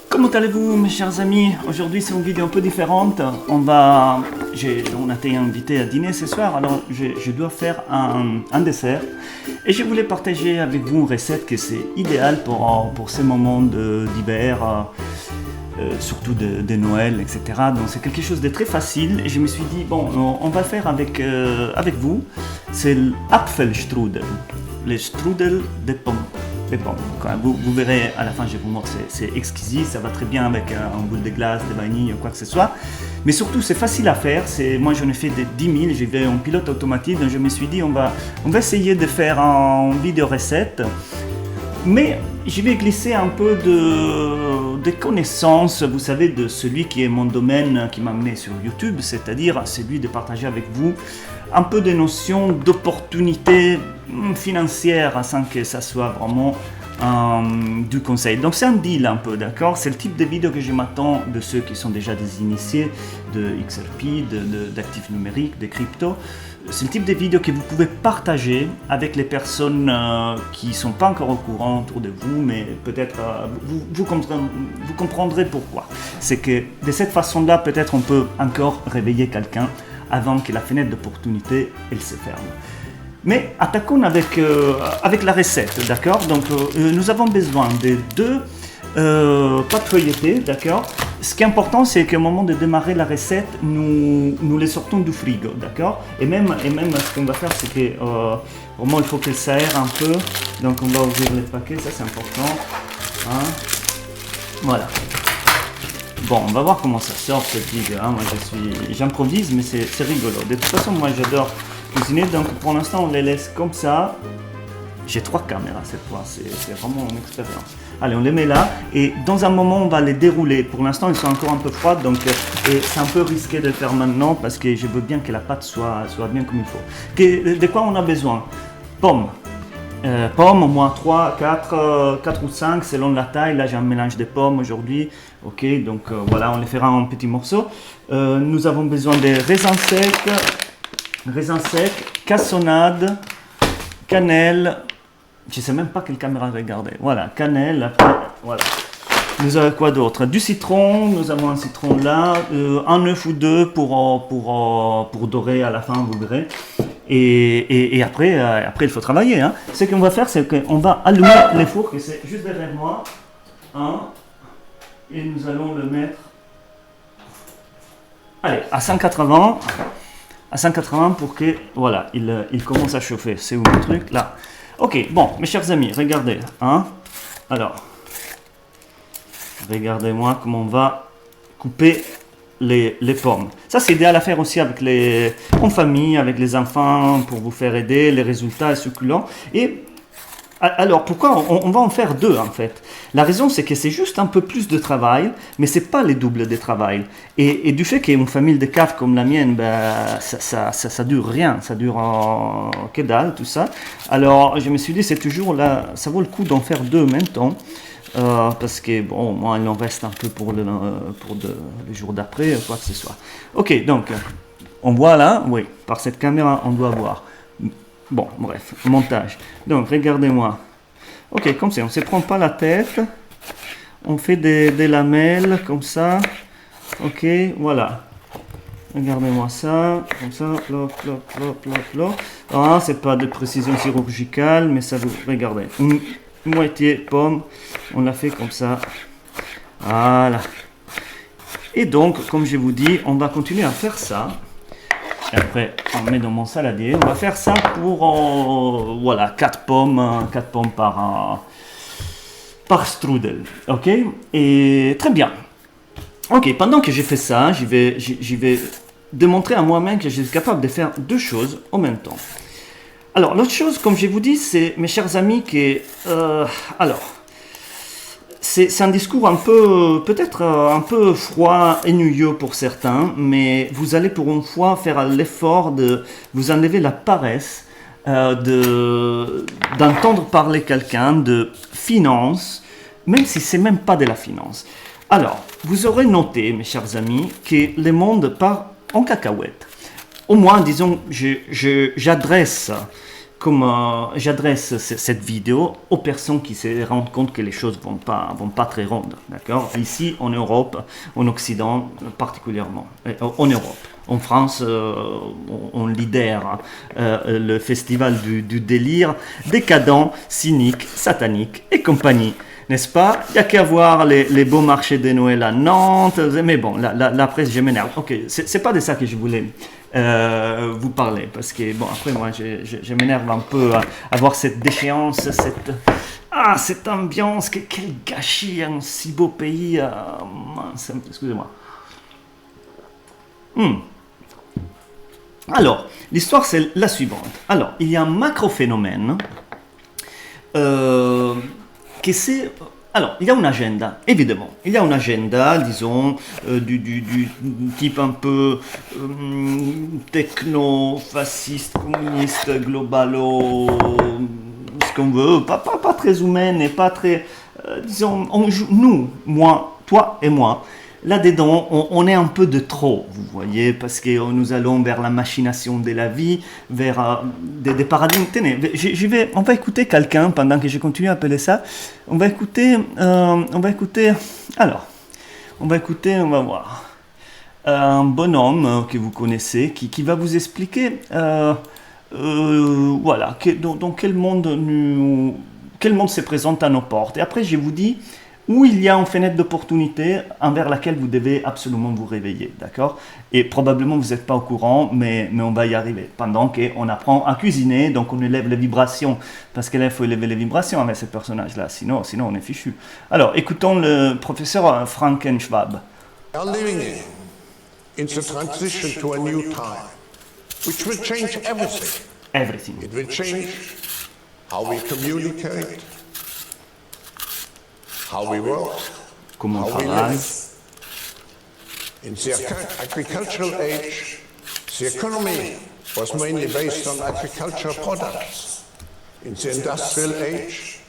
Comment allez-vous mes chers amis? Aujourd'hui c'est une vidéo un peu différente. On a été invité à dîner ce soir, alors je dois faire un dessert. Et je voulais partager avec vous une recette que c'est idéal pour ces moments d'hiver, surtout de Noël, etc. Donc c'est quelque chose de très facile et je me suis dit, bon, on va le faire avec vous. C'est l'Apfelstrudel, le strudel de pommes. Vous verrez à la fin, je vous montre, c'est exquisite, ça va très bien avec un boule de glace, de vanille ou quoi que ce soit. Mais surtout, c'est facile à faire. Moi, j'en ai fait des 10 000, j'ai fait en pilote automatique, donc je me suis dit, on va essayer de faire une vidéo recette. Mais je vais glisser un peu de connaissances, vous savez, de celui qui est mon domaine qui m'a amené sur YouTube, c'est-à-dire celui de partager avec vous un peu des notions d'opportunités financières sans que ça soit vraiment du conseil. Donc c'est un deal un peu, d'accord? C'est le type de vidéo que je m'attends de ceux qui sont déjà des initiés de XRP, d'actifs numériques, de crypto. C'est le type de vidéo que vous pouvez partager avec les personnes qui ne sont pas encore au courant autour de vous, mais peut-être vous comprendrez pourquoi. C'est que de cette façon-là, peut-être on peut encore réveiller quelqu'un avant que la fenêtre d'opportunité elle se ferme. Mais attaquons avec la recette, d'accord? Donc nous avons besoin de deux pâtes feuilletées, d'accord? Ce qui est important, c'est qu'au moment de démarrer la recette, nous les sortons du frigo, d'accord? Et même ce qu'on va faire, c'est que vraiment il faut qu'elle s'aère un peu. Donc on va ouvrir les paquets, ça c'est important. Hein? Voilà. Bon, on va voir comment ça sort cette vidéo. Hein. Moi, j'improvise, mais c'est rigolo. De toute façon, moi, j'adore cuisiner. Donc, pour l'instant, on les laisse comme ça. J'ai 3 caméras cette fois. C'est vraiment une expérience. Allez, on les met là. Et dans un moment, on va les dérouler. Pour l'instant, ils sont encore un peu froides. Donc, c'est un peu risqué de le faire maintenant parce que je veux bien que la pâte soit bien comme il faut. De quoi on a besoin? Pommes. Pommes, au moins 3, 4 ou 5 selon la taille. Là j'ai un mélange de pommes aujourd'hui. Ok, donc voilà, on les fera en petits morceaux. Nous avons besoin de raisins secs, cassonade, cannelle. Je sais même pas quelle caméra regarder. Voilà, cannelle. Après, voilà. Nous avons quoi d'autre? Du citron. Nous avons un citron là, un œuf ou deux pour dorer à la fin, vous verrez. Et après, il faut travailler. Hein. Ce qu'on va faire, c'est qu'on va allumer les fours, que c'est juste derrière moi. Hein, et nous allons le mettre à 180. À 180 pour que, voilà, il commence à chauffer. C'est où le truc? Là. Ok, bon, mes chers amis, regardez. Hein. Alors, regardez-moi comment on va couper les pommes. Ça, c'est idéal à faire aussi en famille, avec les enfants, pour vous faire aider. Les résultats succulents. Et alors, pourquoi on va en faire 2 en fait? La raison, c'est que c'est juste un peu plus de travail, mais c'est pas les doubles de travail. Et du fait qu'une famille de 4 comme la mienne, ben, ça dure rien, ça dure que dalle, tout ça. Alors, je me suis dit, c'est toujours là, ça vaut le coup d'en faire 2 en même temps. Parce que bon, moi il en reste un peu pour le jour d'après, quoi que ce soit. Ok, donc on voit là, oui, par cette caméra on doit voir. Bon, bref, montage. Donc regardez-moi. Ok, comme ça, on ne se prend pas la tête. On fait des lamelles comme ça. Ok, voilà. Regardez-moi ça, comme ça, plop, plop, plop, plop, plop. Ah, c'est pas de précision chirurgicale, mais ça vous regardez. Moitié pomme, on l'a fait comme ça. Voilà. Et donc, comme je vous dis, on va continuer à faire ça. Et après, on met dans mon saladier. On va faire ça pour voilà, 4 pommes par strudel. Ok? Et très bien. Ok, pendant que j'ai fait ça, j'y vais démontrer à moi-même que je suis capable de faire 2 choses en même temps. Alors, l'autre chose, comme je vous dis, c'est, mes chers amis, que, c'est un discours un peu, peut-être un peu froid, ennuyeux pour certains, mais vous allez pour une fois faire l'effort de vous enlever la paresse d'entendre parler quelqu'un de finance, même si c'est même pas de la finance. Alors, vous aurez noté, mes chers amis, que le monde part en cacahuète. Au moins, disons, j'adresse comme j'adresse cette vidéo aux personnes qui se rendent compte que les choses vont pas très rondes, d'accord? Ici, en Europe, en Occident particulièrement, en Europe. En France, on lidère le festival du délire décadent, cynique, satanique et compagnie. N'est-ce pas? Il n'y a qu'à voir les beaux marchés de Noël à Nantes. Mais bon, la presse, je m'énerve. Ok, c'est pas de ça que je voulais vous parler. Parce que, bon, après, moi, je m'énerve un peu à voir cette déchéance, cette ambiance. Quel gâchis, un si beau pays. Excusez-moi. Alors, l'histoire, c'est la suivante. Alors, il y a un macro-phénomène alors, il y a un agenda, évidemment. Il y a un agenda, disons, du type un peu techno, fasciste, communiste, globalo, ce qu'on veut, pas très humaine et pas très... disons, nous, moi, toi et moi, là-dedans, on est un peu de trop, vous voyez, parce que nous allons vers la machination de la vie, vers des paradigmes. Tenez, on va écouter quelqu'un pendant que je continue à appeler ça. On va écouter, on va voir. Un bonhomme que vous connaissez, qui va vous expliquer, voilà, dans quel monde se présente à nos portes. Et après, je vous dis où il y a une fenêtre d'opportunité envers laquelle vous devez absolument vous réveiller, d'accord? Et probablement vous n'êtes pas au courant, mais on va y arriver. Pendant qu'on apprend à cuisiner, donc on élève les vibrations, parce que là, il faut élever les vibrations avec ces personnages-là, sinon on est fichu. Alors, écoutons le professeur Frankenschwab. We are living in the transition to a new time, which will change everything. Everything. It will change how we communicate, how we work, Comment on how we travaille. live. In the agricultural age, the economy was mainly based on agricultural products. In the industrial age,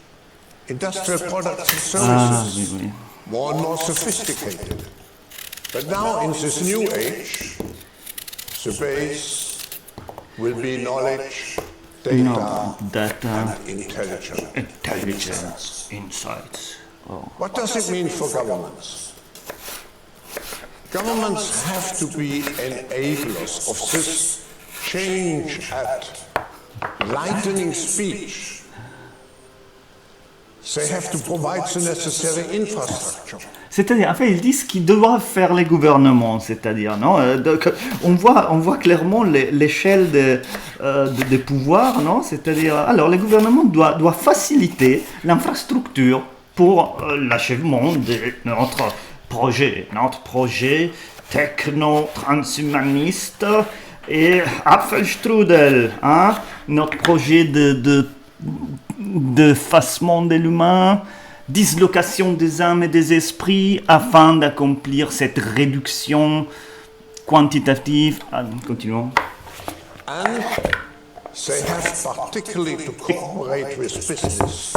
industrial products and services, Oui. more and more sophisticated. But now in this new age, the base will be knowledge, data, and Intelligence, insights. Oh. What does it mean for governments? Governments have to be enablers of this change at lightning speed. They have to provide the necessary infrastructure. C'est-à-dire, en fait, ils disent qu'ils doivent faire les gouvernements, c'est-à-dire, non? Donc, on voit clairement l'échelle des pouvoirs, non? C'est-à-dire, alors, les gouvernements doivent faciliter l'infrastructure pour l'achèvement de notre projet techno-transhumaniste et Apfelstrudel, hein? Notre projet d'effacement de l'humain, dislocation des âmes et des esprits afin d'accomplir cette réduction quantitative. Continuons. And they have particularly to cooperate with business.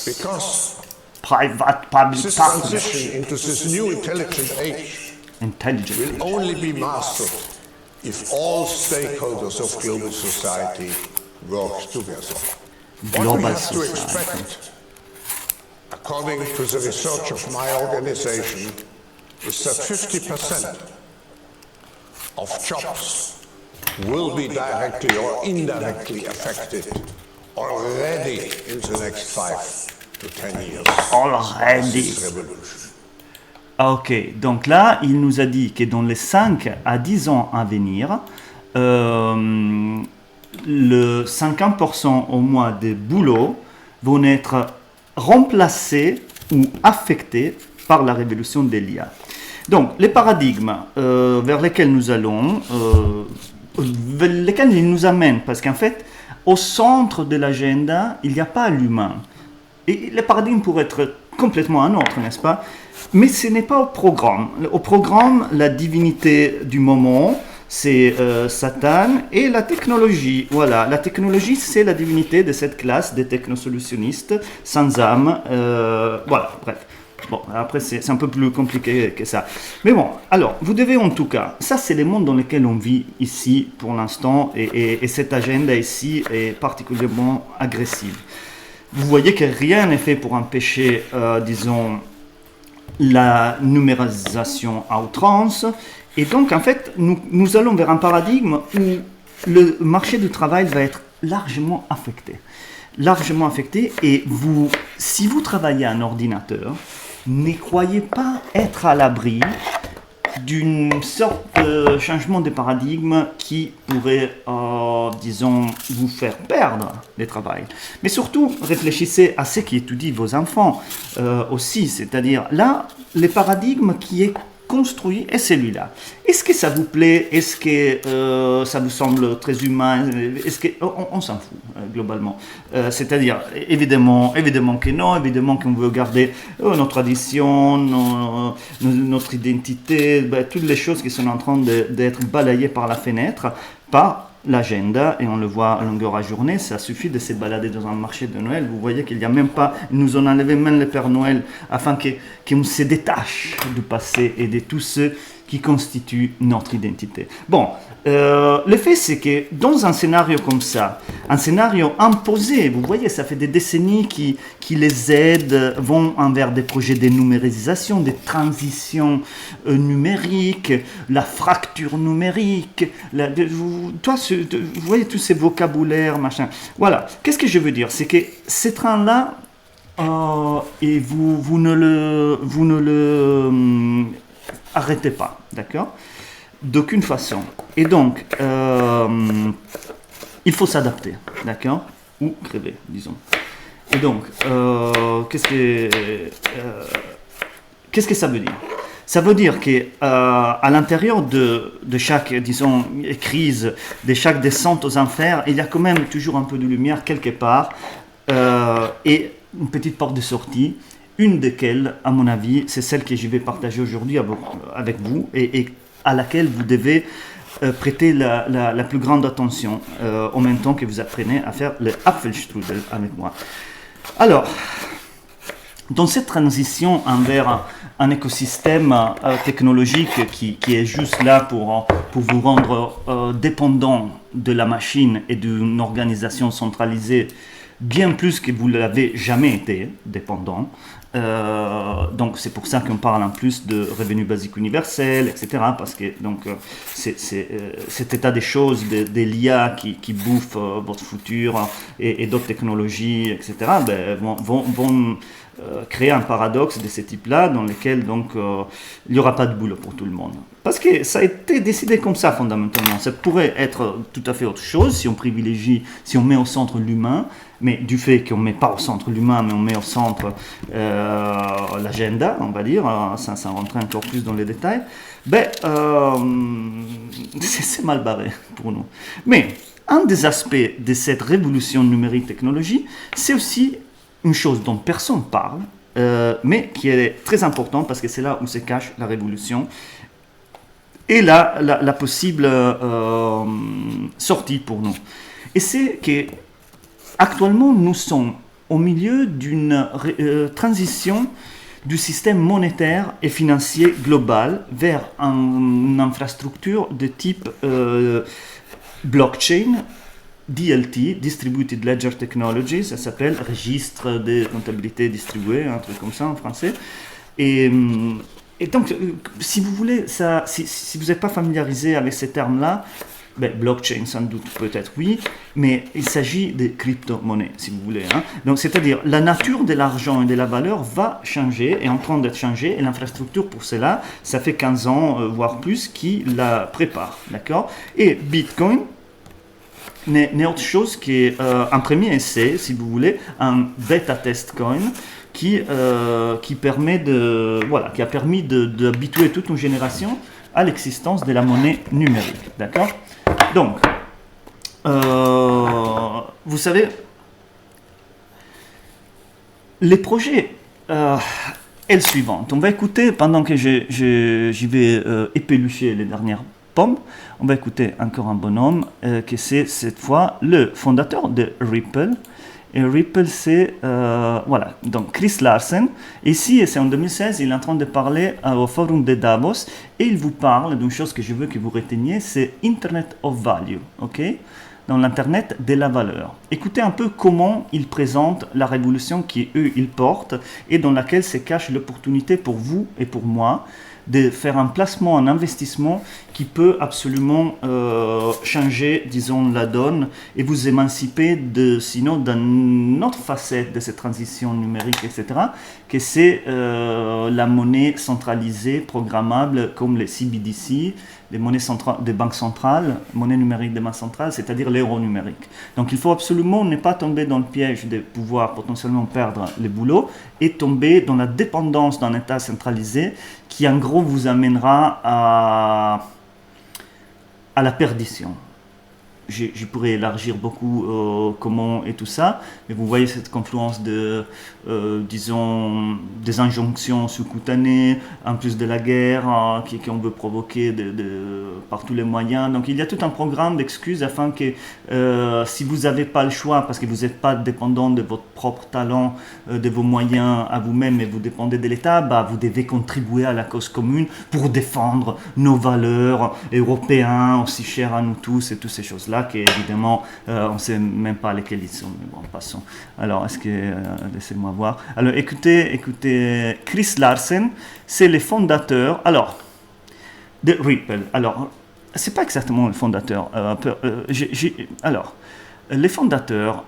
Because Public this partnership. transition into this new intelligent age will only be mastered if all stakeholders of global society work together. What we Global have to society. expect, according to the research of my organization, is that 50% of jobs will be directly or indirectly affected already in the next 5 to 10 years. Already. This revolution. Ok, donc là, il nous a dit que dans les 5 à 10 ans à venir, le 50% au moins des boulots vont être remplacés ou affectés par la révolution de l'IA. Donc, les paradigmes vers lesquels nous allons, vers lesquels ils nous amènent, parce qu'en fait, au centre de l'agenda, il n'y a pas l'humain. Et les paradigmes pourraient être complètement un autre, n'est-ce pas? Mais ce n'est pas au programme. Au programme, la divinité du moment, c'est Satan, et la technologie. Voilà, la technologie, c'est la divinité de cette classe des technosolutionnistes sans âme. Voilà, bref. Bon, après, c'est un peu plus compliqué que ça. Mais bon, alors, vous devez en tout cas, ça c'est le monde dans lequel on vit ici pour l'instant, et cette agenda ici est particulièrement agressive. Vous voyez que rien n'est fait pour empêcher, disons, la numérisation à outrance. Et donc, en fait, nous allons vers un paradigme où le marché du travail va être largement affecté. Largement affecté. Et vous, si vous travaillez à un ordinateur, ne croyez pas être à l'abri d'une sorte de changement de paradigme qui pourrait, disons, vous faire perdre le travail. Mais surtout, réfléchissez à ce qui étudient vos enfants aussi, c'est-à-dire là, le paradigme qui est construit est celui-là. Est-ce que ça vous plaît? Est-ce que ça vous semble très humain? Est-ce que on s'en fout globalement. C'est-à-dire évidemment que non, évidemment qu'on veut garder nos traditions, notre identité, toutes les choses qui sont en train d'être balayées par la fenêtre, par l'agenda, et on le voit à longueur à journée. Ça suffit de se balader dans un marché de Noël. Vous voyez qu'il n'y a même pas, ils nous ont enlevé même le Père Noël afin qu'on se détache du passé et de tous ceux qui constituent notre identité. Bon, le fait c'est que dans un scénario comme ça, un scénario imposé, vous voyez, ça fait des décennies qui les aident, vont envers des projets de numérisation, des transitions numériques, la fracture numérique, vous voyez tous ces vocabulaires, machin. Voilà, qu'est-ce que je veux dire? C'est que ces trains-là, et vous ne le arrêtez pas, d'accord? D'aucune façon. Et donc, il faut s'adapter, d'accord? Ou crever, disons. Et donc, qu'est-ce que ça veut dire? Ça veut dire qu'à l'intérieur de chaque, disons, crise, de chaque descente aux enfers, il y a quand même toujours un peu de lumière quelque part, et une petite porte de sortie. Une desquelles, à mon avis, c'est celle que je vais partager aujourd'hui avec vous, et à laquelle vous devez prêter la plus grande attention en même temps que vous apprenez à faire le Apfelstrudel avec moi. Alors, dans cette transition envers un écosystème technologique qui est juste là pour vous rendre dépendant de la machine et d'une organisation centralisée, bien plus que vous ne l'avez jamais été dépendant. Donc c'est pour ça qu'on parle en plus de revenu basique universel, etc. Parce que donc, cet état des choses, des l'IA qui bouffent votre futur et d'autres technologies, etc., vont créer un paradoxe de ce type-là dans lequel donc, il n'y aura pas de boulot pour tout le monde. Parce que ça a été décidé comme ça fondamentalement. Ça pourrait être tout à fait autre chose si on privilégie, si on met au centre l'humain, mais du fait qu'on ne met pas au centre l'humain, mais on met au centre l'agenda, on va dire, sans rentrer encore plus dans les détails, c'est mal barré pour nous. Mais un des aspects de cette révolution numérique technologie, c'est aussi une chose dont personne ne parle, mais qui est très importante parce que c'est là où se cache la révolution et la possible sortie pour nous. Et c'est que actuellement, nous sommes au milieu d'une transition du système monétaire et financier global vers une infrastructure de type blockchain, DLT, Distributed Ledger Technology, ça s'appelle registre de comptabilité distribuée, un truc comme ça en français. Et donc, si vous voulez, si vous n'êtes pas familiarisé avec ces termes-là, blockchain, sans doute, peut-être oui, mais il s'agit de crypto-monnaies, si vous voulez. Hein. Donc, c'est-à-dire, la nature de l'argent et de la valeur va changer, est en train d'être changée, et l'infrastructure pour cela, ça fait 15 ans, voire plus, qui la prépare, d'accord? Et Bitcoin n'est autre chose qu'un premier essai, si vous voulez, un beta test coin, qui a permis d'habituer toute une génération à l'existence de la monnaie numérique, d'accord? Donc, vous savez, les projets est le suivant. On va écouter, pendant que j'y vais épelucher les dernières pommes, on va écouter encore un bonhomme, que c'est cette fois le fondateur de Ripple, Et Ripple, c'est, voilà, donc Chris Larsen. Ici, c'est en 2016, il est en train de parler au forum de Davos et il vous parle d'une chose que je veux que vous reteniez, c'est Internet of Value, ok? Dans l'Internet de la valeur. Écoutez un peu comment il présente la révolution qu'eux, ils portent et dans laquelle se cache l'opportunité pour vous et pour moi de faire un placement, un investissement qui peut absolument changer, disons, la donne et vous émanciper de, sinon, d'une autre facette de cette transition numérique, etc., que c'est la monnaie centralisée, programmable, comme les CBDC, les monnaies des banques centrales, monnaie numérique des banques centrales, c'est-à-dire l'euro numérique. Donc il faut absolument ne pas tomber dans le piège de pouvoir potentiellement perdre le boulot et tomber dans la dépendance d'un État centralisé qui en gros vous amènera à la perdition. Je pourrais élargir beaucoup comment et tout ça, mais vous voyez cette confluence de, disons, des injonctions sous-cutanées, en plus de la guerre qu'on veut provoquer par tous les moyens. Donc il y a tout un programme d'excuses afin que si vous n'avez pas le choix, parce que vous n'êtes pas dépendant de votre propre talent, de vos moyens à vous-même, mais vous dépendez de l'État, bah, vous devez contribuer à la cause commune pour défendre nos valeurs européennes, aussi chères à nous tous et toutes ces choses-là. Qu'évidemment, on ne sait même pas lesquels ils sont, mais bon, passons. Alors, laissez-moi voir. Alors, écoutez, Chris Larsen, c'est le fondateur, alors, de Ripple. Alors, c'est pas exactement le fondateur. Alors, les fondateurs,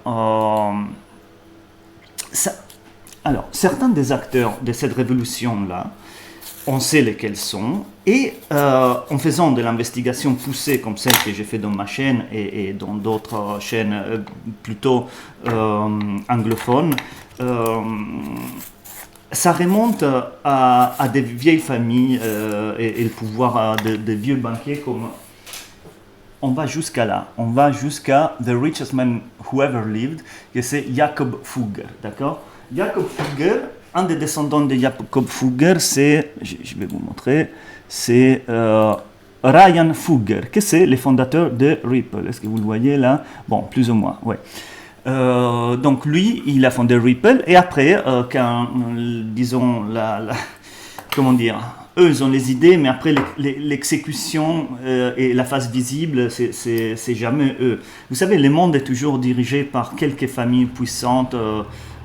alors, certains des acteurs de cette révolution-là, on sait lesquels sont, et en faisant de l'investigation poussée comme celle que j'ai fait dans ma chaîne et dans d'autres chaînes plutôt anglophones, ça remonte à des vieilles familles et le pouvoir de vieux banquiers comme... On va jusqu'à là, on va jusqu'à The Richest Man Who Ever Lived, que c'est Jacob Fugger, d'accord? Jacob Fugger, un des descendants de Jacob Fugger, c'est, je vais vous montrer, c'est Ryan Fugger, que c'est le fondateur de Ripple. Est-ce que vous le voyez là? Bon, plus ou moins, ouais. Donc lui, il a fondé Ripple, et après, quand, disons, comment dire, eux, ils ont les idées, mais après, l'exécution et la phase visible, c'est jamais eux. Vous savez, le monde est toujours dirigé par quelques familles puissantes,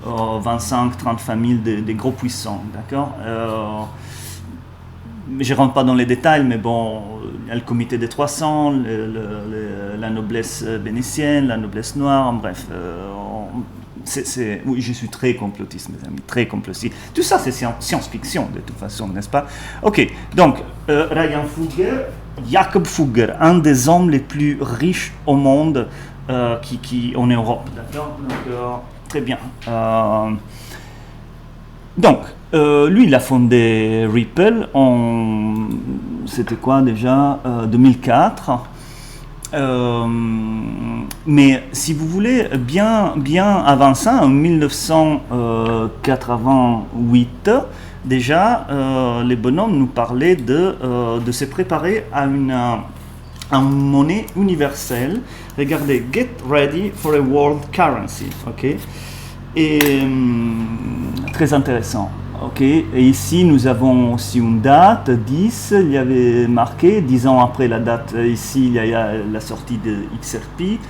25, 30 familles de gros puissants, d'accord? Je ne rentre pas dans les détails, mais bon, il y a le comité des 300, la noblesse vénitienne, la noblesse noire, bref. Oui, je suis très complotiste, mes amis, très complotiste. Tout ça, c'est science-fiction, de toute façon, n'est-ce pas? Ok, donc, Ryan Fugger, Jacob Fugger, un des hommes les plus riches au monde qui en Europe, d'accord? Donc, très bien. Donc, lui, il a fondé Ripple c'était quoi déjà, 2004. Mais si vous voulez, bien avant ça, en 1988, déjà, les bonhommes nous parlaient de se préparer à une monnaie universelle. Regardez, Get Ready for a World Currency, ok? Et très intéressant. Ok, et ici nous avons aussi une date, 10, il y avait marqué, 10 ans après la date, ici il y a la sortie de XRP.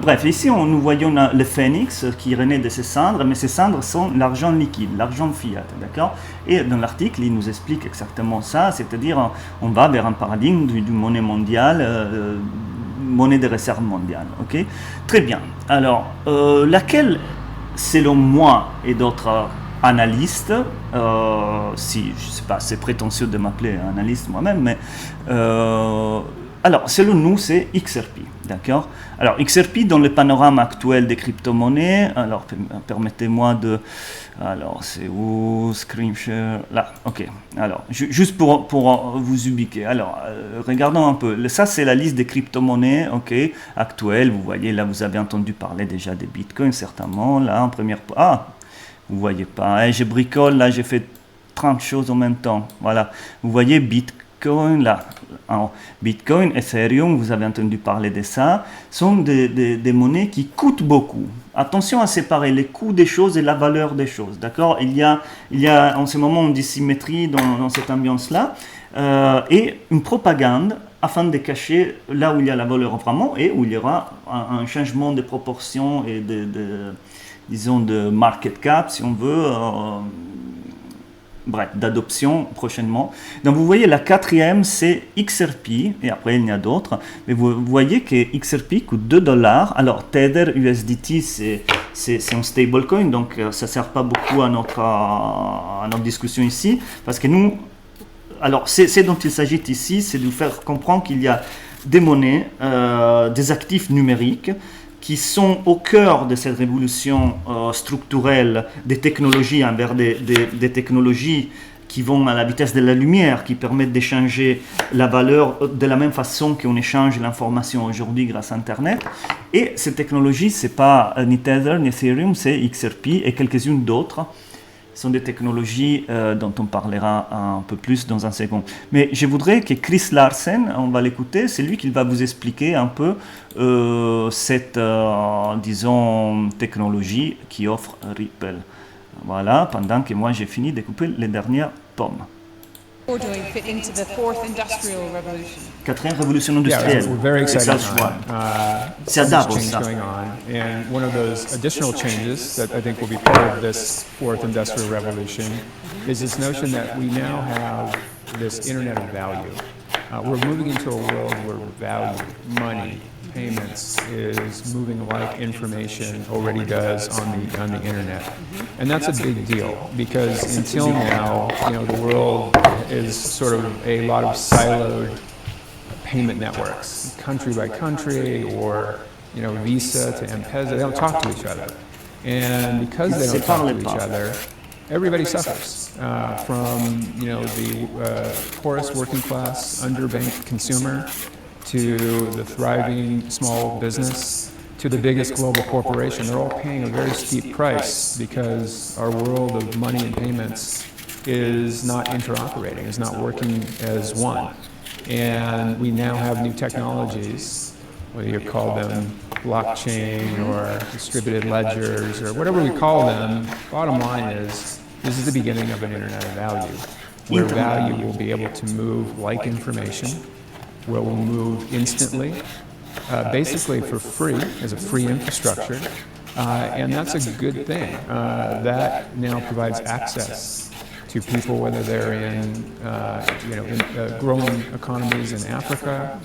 Bref, ici nous voyons le phénix qui renaît de ses cendres, mais ces cendres sont l'argent liquide, l'argent fiat, d'accord? Et dans l'article, il nous explique exactement ça, c'est-à-dire on va vers un paradigme d'une monnaie mondiale, monnaie de réserve mondiale, ok? Très bien. Alors, laquelle, selon moi et d'autres analystes, si je sais pas, c'est prétentieux de m'appeler analyste moi-même, mais alors selon nous c'est XRP, d'accord? Alors XRP dans le panorama actuel des crypto-monnaies, alors permettez-moi de, alors c'est où, Screenshare, là, ok, alors juste pour vous ubiquer, alors regardons un peu, ça c'est la liste des crypto-monnaies, ok, actuelles, vous voyez là vous avez entendu parler déjà des bitcoins certainement, là en première, vous voyez pas, je bricole, là j'ai fait 30 choses en même temps, voilà, vous voyez Bitcoin, là, Alors, Bitcoin, Ethereum, vous avez entendu parler de ça, sont des monnaies qui coûtent beaucoup. Attention à séparer les coûts des choses et la valeur des choses, d'accord? Il y a en ce moment une dissymétrie dans cette ambiance-là, et une propagande afin de cacher là où il y a la valeur vraiment et où il y aura un changement de proportions et disons de market cap, si on veut, bref, d'adoption prochainement. Donc vous voyez, la quatrième, c'est XRP, et après il y en a d'autres, mais vous voyez que XRP coûte $2. Alors Tether USDT, c'est un stablecoin, donc ça ne sert pas beaucoup à notre discussion ici, parce que nous, alors c'est dont il s'agit ici, c'est de vous faire comprendre qu'il y a des monnaies, des actifs numériques, qui sont au cœur de cette révolution structurelle des technologies envers des technologies qui vont à la vitesse de la lumière, qui permettent d'échanger la valeur de la même façon qu'on échange l'information aujourd'hui grâce à Internet. Et ces technologies, ce n'est pas ni Tether ni Ethereum, c'est XRP et quelques-unes d'autres. Ce sont des technologies dont on parlera un peu plus dans un second. Mais je voudrais que Chris Larsen, on va l'écouter, c'est lui qui va vous expliquer un peu cette, disons, technologie qui offre Ripple. Voilà, pendant que moi j'ai fini de couper les dernières pommes. Fit into the fourth industrial revolution. Quatrième révolution industrielle. Yeah, we're very excited. C'est à Davos, ça. Going on, and one of those additional changes that I think will be part of this fourth industrial revolution is this notion that we now have this internet of value. We're moving into a world where value, money, payments is moving like information already does on the internet, and that's a big deal because until now, the world is sort of a lot of siloed payment networks, country by country, or Visa to M-Pesa. They don't talk to each other, and because they don't talk to each other, everybody suffers. From the poorest working class, underbanked consumer, to the thriving small business, to the biggest global corporation. They're all paying a very steep price because our world of money and payments is not interoperating, is not working as one. And we now have new technologies, whether you call them blockchain or distributed ledgers or whatever we call them. Bottom line is, this is the beginning of an internet of value, where value will be able to move like information, where we'll move instantly, basically for free, as a free infrastructure, and that's a good thing. That now provides access to people, whether they're in growing economies in Africa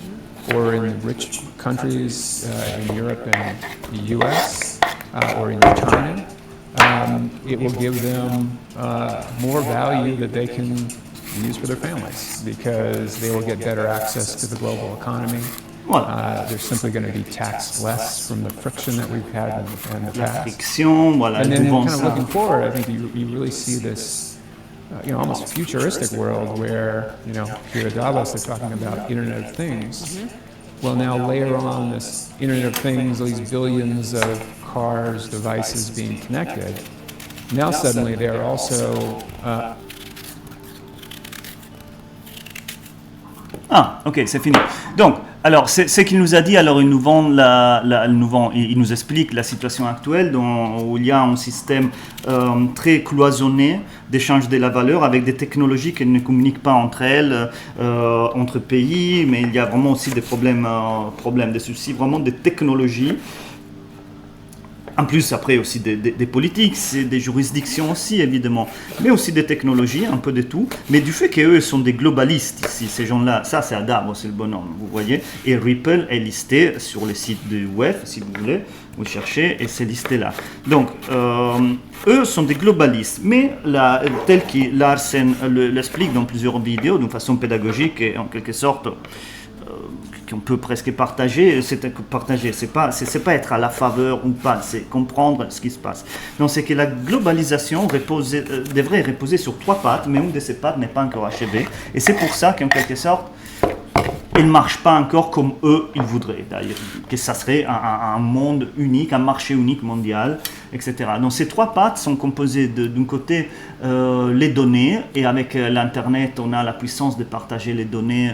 or in rich countries in Europe and the US or in China. It will give them more value that they can use for their families because they will get better access to the global economy. They're simply going to be taxed less from the friction that we've had in the past. Friction, voilà, and then kind of looking forward, I think you really see this almost futuristic world where, here at Davos they're talking about Internet of Things. Well, now layer on this Internet of Things, these billions of cars, devices being connected. Now suddenly they are also Ah, ok, c'est fini. Donc, alors, c'est ce qu'il nous a dit. Alors, il nous explique la situation actuelle où il y a un système très cloisonné d'échange de la valeur avec des technologies qui ne communiquent pas entre elles, entre pays, mais il y a vraiment aussi des problèmes, des soucis, vraiment des technologies. En plus, après aussi des politiques, des juridictions aussi, évidemment, mais aussi des technologies, un peu de tout. Mais du fait qu'eux sont des globalistes ici, ces gens-là, ça c'est à Davos, c'est le bonhomme, vous voyez. Et Ripple est listé sur le site du web, si vous voulez, vous cherchez, et c'est listé là. Donc, eux sont des globalistes, mais tel que Larsen l'explique dans plusieurs vidéos, d'une façon pédagogique et en quelque sorte... qu'on peut presque partager, c'est pas être à la faveur ou pas, c'est comprendre ce qui se passe. Donc c'est que la globalisation devrait reposer sur 3 pattes, mais une de ces pattes n'est pas encore achevée, et c'est pour ça qu'en quelque sorte, elle ne marche pas encore comme eux, ils voudraient. D'ailleurs, que ça serait un monde unique, un marché unique mondial, etc. Donc ces trois pattes sont composées d'un côté les données, et avec l'Internet, on a la puissance de partager les données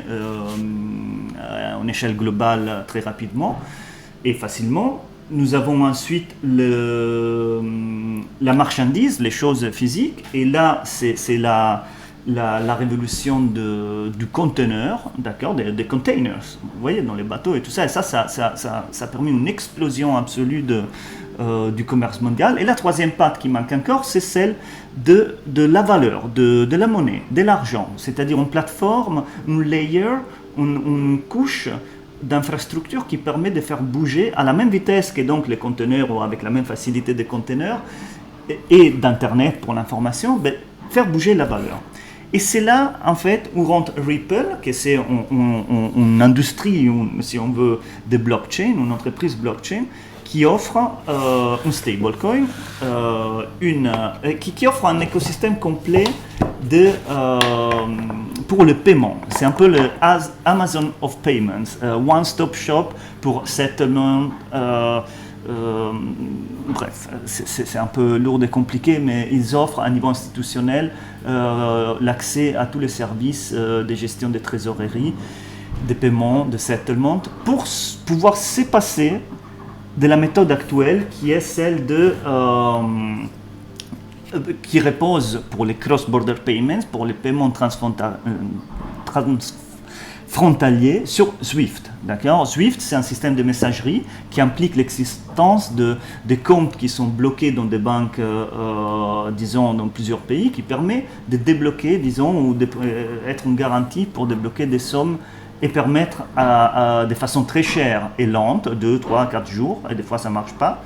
en échelle globale très rapidement et facilement. Nous avons ensuite la marchandise, les choses physiques, et là, c'est la révolution du conteneur, d'accord, des containers, vous voyez, dans les bateaux et tout ça, et ça a permis une explosion absolue du commerce mondial. Et la troisième patte qui manque encore, c'est celle de la valeur, de la monnaie, de l'argent, c'est-à-dire une plateforme, une layer, une couche d'infrastructure qui permet de faire bouger à la même vitesse que donc les conteneurs, ou avec la même facilité des conteneurs, et d'Internet pour l'information, faire bouger la valeur. Et c'est là, en fait, où rentre Ripple, que c'est une industrie, si on veut, de blockchain, une entreprise blockchain, qui offre un stablecoin, qui offre un écosystème complet pour le paiement. C'est un peu le Amazon of Payments, one-stop shop pour settlement. Bref, c'est un peu lourd et compliqué, mais ils offrent à niveau institutionnel l'accès à tous les services de gestion des trésoreries, des paiements, de settlement, pour pouvoir se passer de la méthode actuelle qui est celle qui repose pour les cross-border payments, pour les paiements transfrontaliers sur Swift. D'accord ? Swift, c'est un système de messagerie qui implique l'existence de comptes qui sont bloqués dans des banques, disons, dans plusieurs pays, qui permet de débloquer, disons, ou d'être une garantie pour débloquer des sommes et permettre de façon très chère et lente, 2, 3, 4 jours, et des fois ça ne marche pas,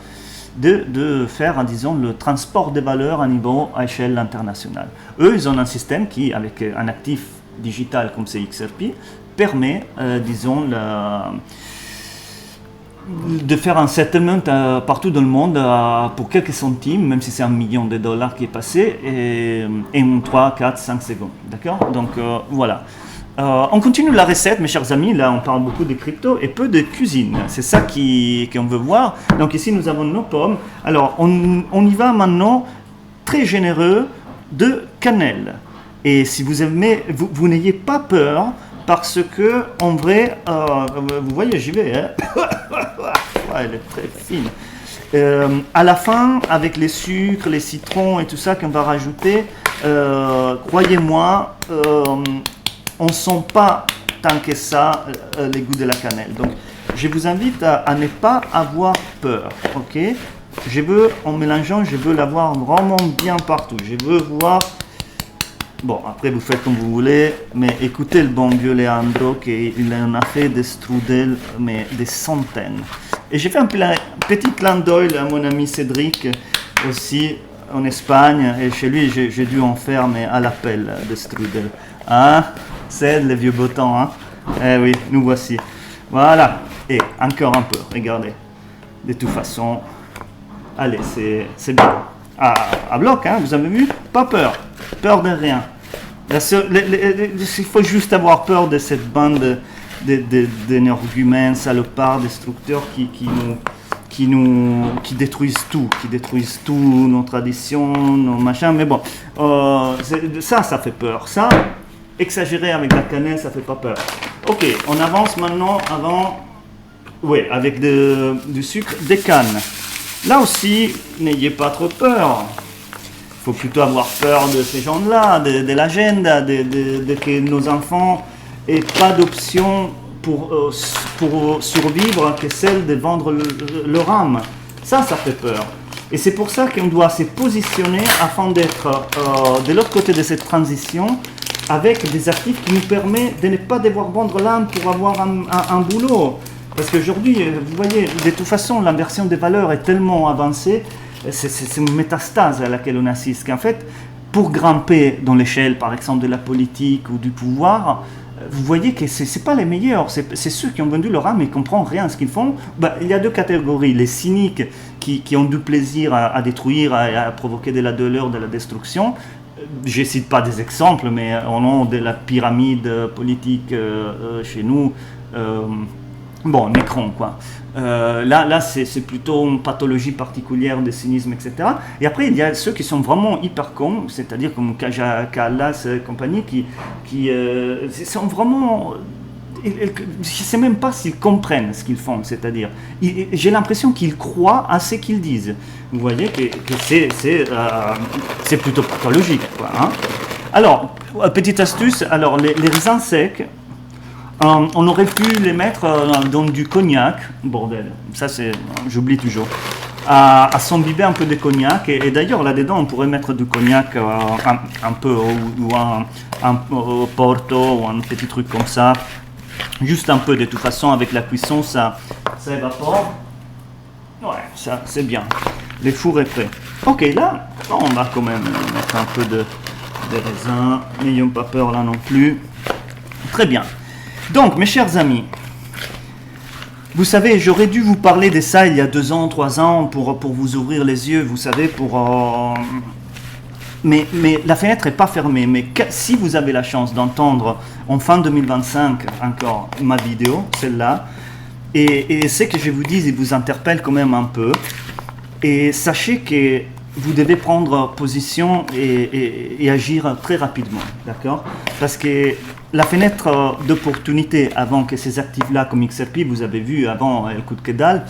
de faire, disons, le transport des valeurs à échelle internationale. Eux, ils ont un système qui, avec un actif digital comme c'est XRP, permet, disons, de faire un settlement partout dans le monde pour quelques centimes, même si c'est $1 million qui est passé, et en 3, 4, 5 secondes. D'accord ? Donc voilà. On continue la recette, mes chers amis. Là, on parle beaucoup de crypto et peu de cuisine. C'est ça qu'on veut voir. Donc ici, nous avons nos pommes. Alors, on y va maintenant, très généreux, de cannelle. Et si vous aimez, vous n'ayez pas peur, parce que, en vrai, vous voyez, j'y vais. Hein. Ouais, elle est très fine. À la fin, avec les sucres, les citrons et tout ça qu'on va rajouter, croyez-moi, on ne sent pas tant que ça les goûts de la cannelle. Donc, je vous invite à ne pas avoir peur, ok ? En mélangeant, je veux l'avoir vraiment bien partout. Je veux voir... Bon, après, vous faites comme vous voulez, mais écoutez le bon vieux Leandro, qu'il en a fait des strudels, mais des centaines. Et j'ai fait un petit clin d'œil à mon ami Cédric, aussi, en Espagne, et chez lui, j'ai dû en faire, mais à l'appel, des strudels. Hein ? C'est les vieux beaux temps, hein. Eh oui, nous voici. Voilà. Et encore un peu, regardez. De toute façon, allez, c'est bien. À bloc, hein, vous avez vu ? Pas peur. Peur de rien. Il faut juste avoir peur de cette bande d'énergumènes, salopards, destructeurs qui détruisent tout, nos traditions, nos machins. Mais bon, ça fait peur. Ça, exagérer avec la cannelle, ça fait pas peur. Ok, on avance maintenant avec du sucre de canne. Là aussi, n'ayez pas trop peur. Il faut plutôt avoir peur de ces gens-là, de l'agenda, de que nos enfants n'aient pas d'option pour survivre que celle de vendre leur âme. Ça fait peur. Et c'est pour ça qu'on doit se positionner afin d'être de l'autre côté de cette transition, avec des actifs qui nous permettent de ne pas devoir vendre l'âme pour avoir un boulot. Parce qu'aujourd'hui, vous voyez, de toute façon, l'inversion des valeurs est tellement avancée, c'est une métastase à laquelle on assiste, qu'en fait, pour grimper dans l'échelle, par exemple, de la politique ou du pouvoir, vous voyez que ce n'est pas les meilleurs, c'est ceux qui ont vendu leur âme et qui ne comprennent rien à ce qu'ils font. Il y a deux catégories, les cyniques qui ont du plaisir à détruire, à provoquer de la douleur, de la destruction, je ne cite pas des exemples, mais au nom de la pyramide politique chez nous, bon, Macron, quoi. Là c'est plutôt une pathologie particulière de cynisme, etc. Et après, il y a ceux qui sont vraiment hyper cons, c'est-à-dire comme Kaja Kallas et compagnie, qui sont vraiment... Je ne sais même pas s'ils comprennent ce qu'ils font, c'est-à-dire, j'ai l'impression qu'ils croient à ce qu'ils disent. Vous voyez que c'est plutôt pathologique, quoi, hein. Alors, petite astuce, alors les raisins secs, on aurait pu les mettre dans du cognac, bordel, ça c'est, j'oublie toujours, à s'imbiber un peu de cognac, et d'ailleurs là-dedans on pourrait mettre du cognac un peu, ou un porto, ou un petit truc comme ça, juste un peu, de toute façon avec la cuisson ça évapore, ouais, ça c'est bien, le four est prêt. Ok, là on va quand même mettre un peu de raisin, n'ayons pas peur là non plus, très bien. Donc, mes chers amis, vous savez, j'aurais dû vous parler de ça il y a 2 ans, 3 ans, pour vous ouvrir les yeux, vous savez, mais la fenêtre n'est pas fermée. Mais si vous avez la chance d'entendre en fin 2025 encore ma vidéo, celle-là, et ce que je vous dis, il vous interpelle quand même un peu, et sachez que vous devez prendre position et agir très rapidement, d'accord? Parce que la fenêtre d'opportunité avant que ces actifs-là, comme XRP, vous avez vu avant, elle coûte que dalle,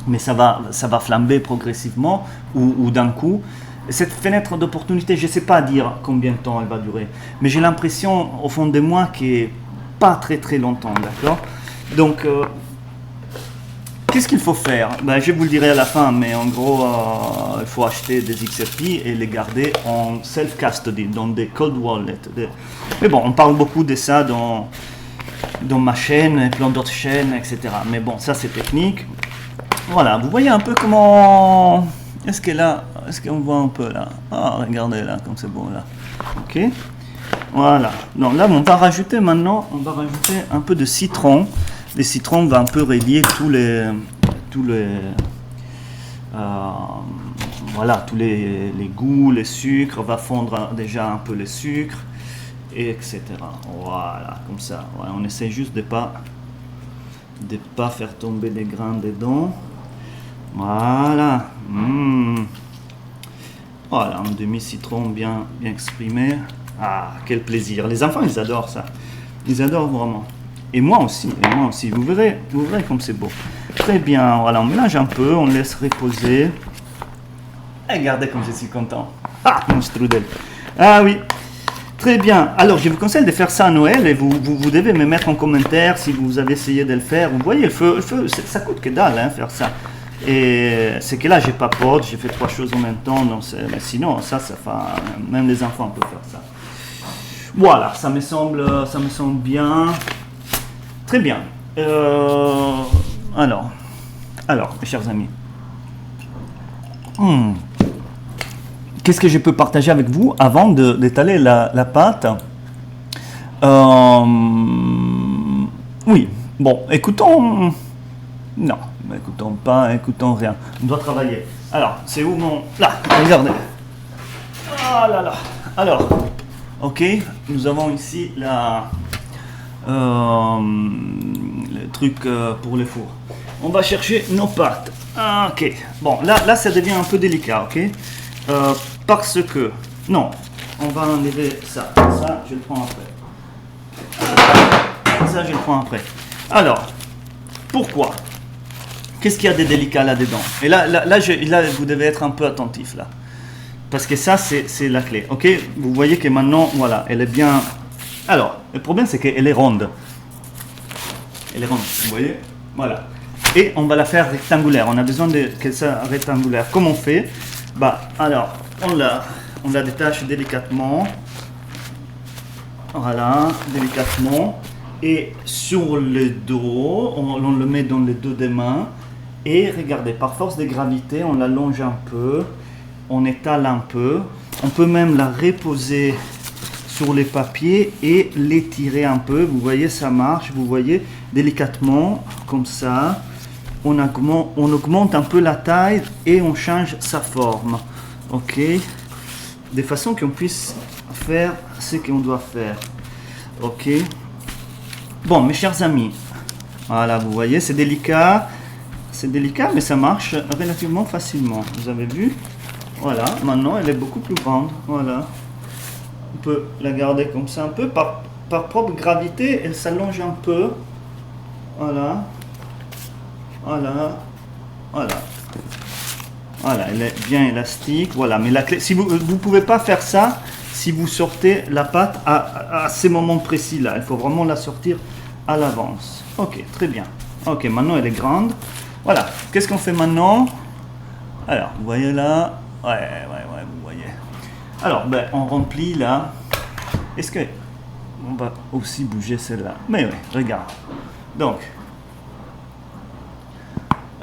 mais ça va flamber progressivement ou d'un coup. Cette fenêtre d'opportunité, je ne sais pas dire combien de temps elle va durer, mais j'ai l'impression au fond de moi qu'elle n'est pas très très longtemps, d'accord? Donc, qu'est-ce qu'il faut faire? Ben, je vous le dirai à la fin, mais en gros, il faut acheter des XRP et les garder en self-custody, dans des cold wallets. Mais bon, on parle beaucoup de ça dans ma chaîne et plein d'autres chaînes, etc. Mais bon, ça c'est technique. Voilà, vous voyez un peu comment... Est-ce qu'on voit un peu là? Ah, regardez là, comme c'est beau là. Ok. Voilà. Donc là, on va rajouter maintenant, un peu de citron. Le citron va un peu relier tous les goûts, les sucres, va fondre déjà un peu les sucres, etc. Voilà, comme ça. Ouais, on essaie juste de pas faire tomber des grains dedans. Voilà. Voilà, un demi-citron bien exprimé. Ah, quel plaisir. Les enfants, ils adorent ça. Ils adorent vraiment. Et moi aussi. Vous verrez comme c'est beau. Très bien, voilà, on mélange un peu, on laisse reposer. Et regardez comme je suis content. Ah, mon strudel. Ah oui, très bien. Alors, je vous conseille de faire ça à Noël et vous devez me mettre en commentaire si vous avez essayé de le faire. Vous voyez, le feu ça coûte que dalle, hein, faire ça. Et c'est que là, j'ai pas pote, j'ai fait 3 choses en même temps, donc mais sinon, ça fait, même les enfants peuvent faire ça. Voilà, ça me semble bien. Très bien. Alors, mes chers amis. Qu'est-ce que je peux partager avec vous avant d'étaler la pâte? Oui. Bon, écoutons. Non, écoutons rien. On doit travailler. Alors, c'est où mon... Là, regardez. Ah là là. Alors, ok, nous avons ici le truc pour les fours. On va chercher nos pâtes. Ah, ok. Bon, là, ça devient un peu délicat, ok? Parce que... Non, on va enlever ça. Ça, je le prends après. Alors, pourquoi? Qu'est-ce qu'il y a de délicat là-dedans? Et là, vous devez être un peu attentif, là. Parce que ça, c'est la clé, ok? Vous voyez que maintenant, voilà, elle est bien... Alors, le problème, c'est qu'elle est ronde. Vous voyez? Voilà. Et on va la faire rectangulaire. On a besoin qu'elle soit rectangulaire. Comment on fait? Alors, on la détache délicatement. Voilà, délicatement. Et sur le dos, on le met dans les deux des mains. Et regardez, par force de gravité, on l'allonge un peu. On étale un peu. On peut même la reposer sur les papiers et l'étirer un peu. Vous voyez, ça marche. Vous voyez, délicatement, comme ça. On augmente un peu la taille et on change sa forme. Ok. de façon qu'on puisse faire ce qu'on doit faire. Ok. Bon, mes chers amis, voilà, vous voyez, c'est délicat, mais ça marche relativement facilement. Vous avez vu? Voilà, maintenant elle est beaucoup plus grande. Voilà. On peut la garder comme ça un peu. Par propre gravité, elle s'allonge un peu. Voilà. Voilà. Voilà. Voilà, elle est bien élastique. Voilà, mais la clé, si vous ne pouvez pas faire ça si vous sortez la pâte à ces moments précis-là. Il faut vraiment la sortir à l'avance. Ok, très bien. Ok, maintenant elle est grande. Voilà, qu'est-ce qu'on fait maintenant? Alors, vous voyez là? Ouais, vous voyez. Alors, ben, on remplit là. Est-ce que on va aussi bouger celle-là? Mais oui, regarde. Donc,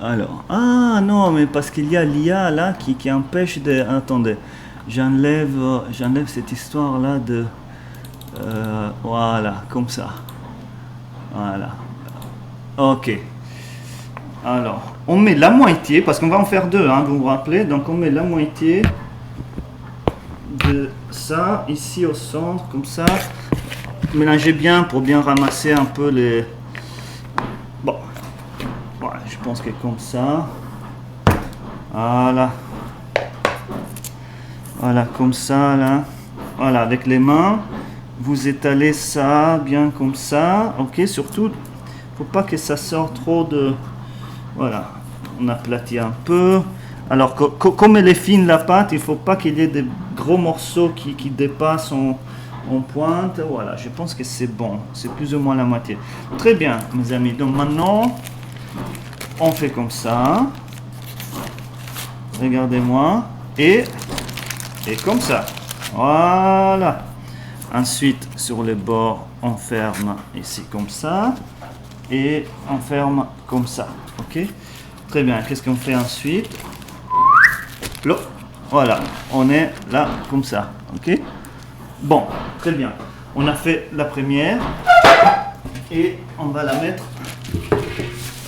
alors, ah non, mais parce qu'il y a l'IA là qui empêche de... Attendez, j'enlève cette histoire là de... voilà, comme ça. Voilà. Ok. Alors, on met la moitié, parce qu'on va en faire deux, hein, vous vous rappelez. Donc on met la moitié de ça ici au centre, comme ça. Mélangez bien pour bien ramasser un peu les... Bon, voilà, je pense que comme ça. Voilà. Voilà, comme ça, là. Voilà, avec les mains, vous étalez ça bien comme ça. Ok, surtout, faut pas que ça sorte trop de... Voilà, on aplatit un peu. Alors, comme elle est fine la pâte, il ne faut pas qu'il y ait des gros morceaux qui dépassent en pointe. Voilà, je pense que c'est bon. C'est plus ou moins la moitié. Très bien, mes amis. Donc maintenant, on fait comme ça. Regardez-moi. Et comme ça. Voilà. Ensuite, sur les bords, on ferme ici comme ça. Et on ferme comme ça. Ok? Très bien. Qu'est-ce qu'on fait ensuite? Voilà. On est là comme ça. Ok? Bon. Très bien. On a fait la première. Et on va la mettre.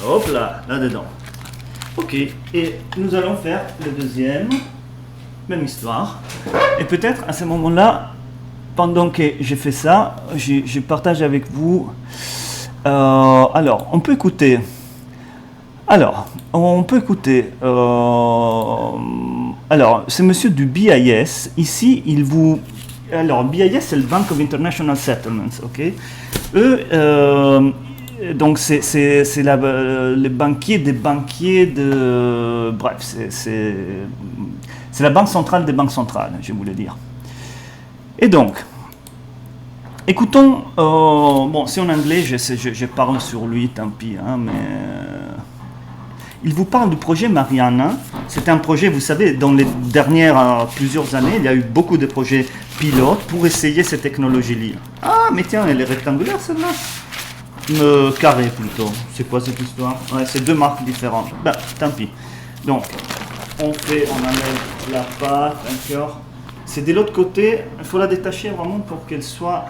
Hop là. Là-dedans. Ok. Et nous allons faire le deuxième. Même histoire. Et peut-être à ce moment-là, pendant que j'ai fait ça, je partage avec vous. Alors, on peut écouter. Alors, c'est monsieur du BIS. Ici, il vous... Alors, BIS, c'est le Bank of International Settlements, ok? Eux, donc, c'est les banquiers des banquiers de... Bref, c'est la banque centrale des banques centrales, je voulais dire. Et donc, écoutons, bon, c'est en anglais, je parle sur lui, tant pis, hein, mais il vous parle du projet Mariana. C'est un projet, vous savez, dans les dernières plusieurs années, il y a eu beaucoup de projets pilotes pour essayer ces technologies-là. Ah, mais tiens, elle est rectangulaire celle-là. Carré plutôt. C'est quoi cette histoire? Ouais, c'est deux marques différentes. Ben, tant pis. Donc, on enlève la pâte, encore. C'est de l'autre côté, il faut la détacher vraiment pour qu'elle soit...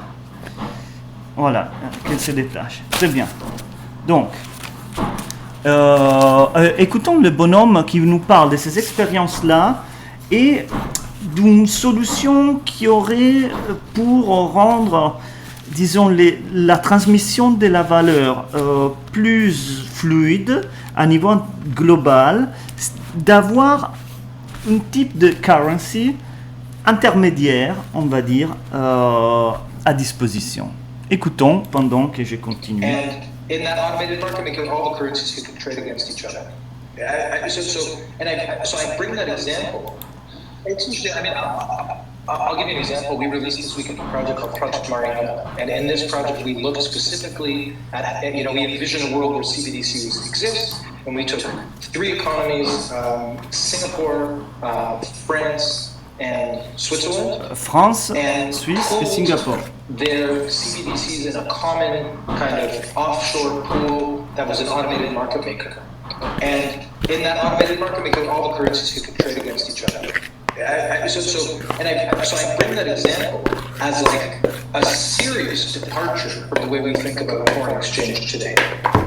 Voilà, qu'elle se détache. Très bien. Donc, écoutons le bonhomme qui nous parle de ces expériences-là et d'une solution qui aurait pour rendre, disons, la transmission de la valeur plus fluide à niveau global, d'avoir un type de currency intermédiaire, on va dire, à disposition. Écoutons pendant que je continue. And in that automated market making, all the currencies could trade against each other. So I bring that example. It's interesting. I mean, I'll give you an example. We released this week a project called Project Mariana, and in this project we looked specifically at, we envisioned a world where CBDCs exist, and we took three economies: Singapore, France, and Switzerland. France, Suisse et Singapour. Their CBDCs in a common kind of offshore pool that was an automated market maker. And in that automated market maker, all the currencies could trade against each other. So I bring that example as like a serious departure from the way we think about foreign exchange today.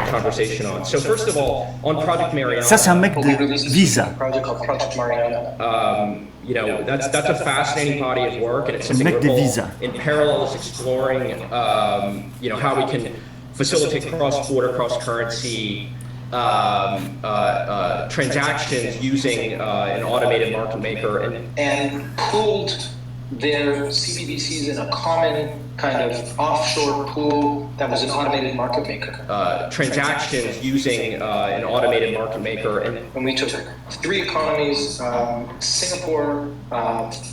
Conversation on. So first of all, on Project Mariana. Ça, c'est un mec We de released Visa. a project called Project Mariana. That's a fascinating body of work, and it's something Mec de we're all Visa. in parallel is exploring. How we can facilitate cross-border, cross-currency transactions using an automated market maker And pooled their CBDCs in a common kind of offshore pool that was an automated market maker. transactions using an automated market maker. And we took 3 economies, Singapore,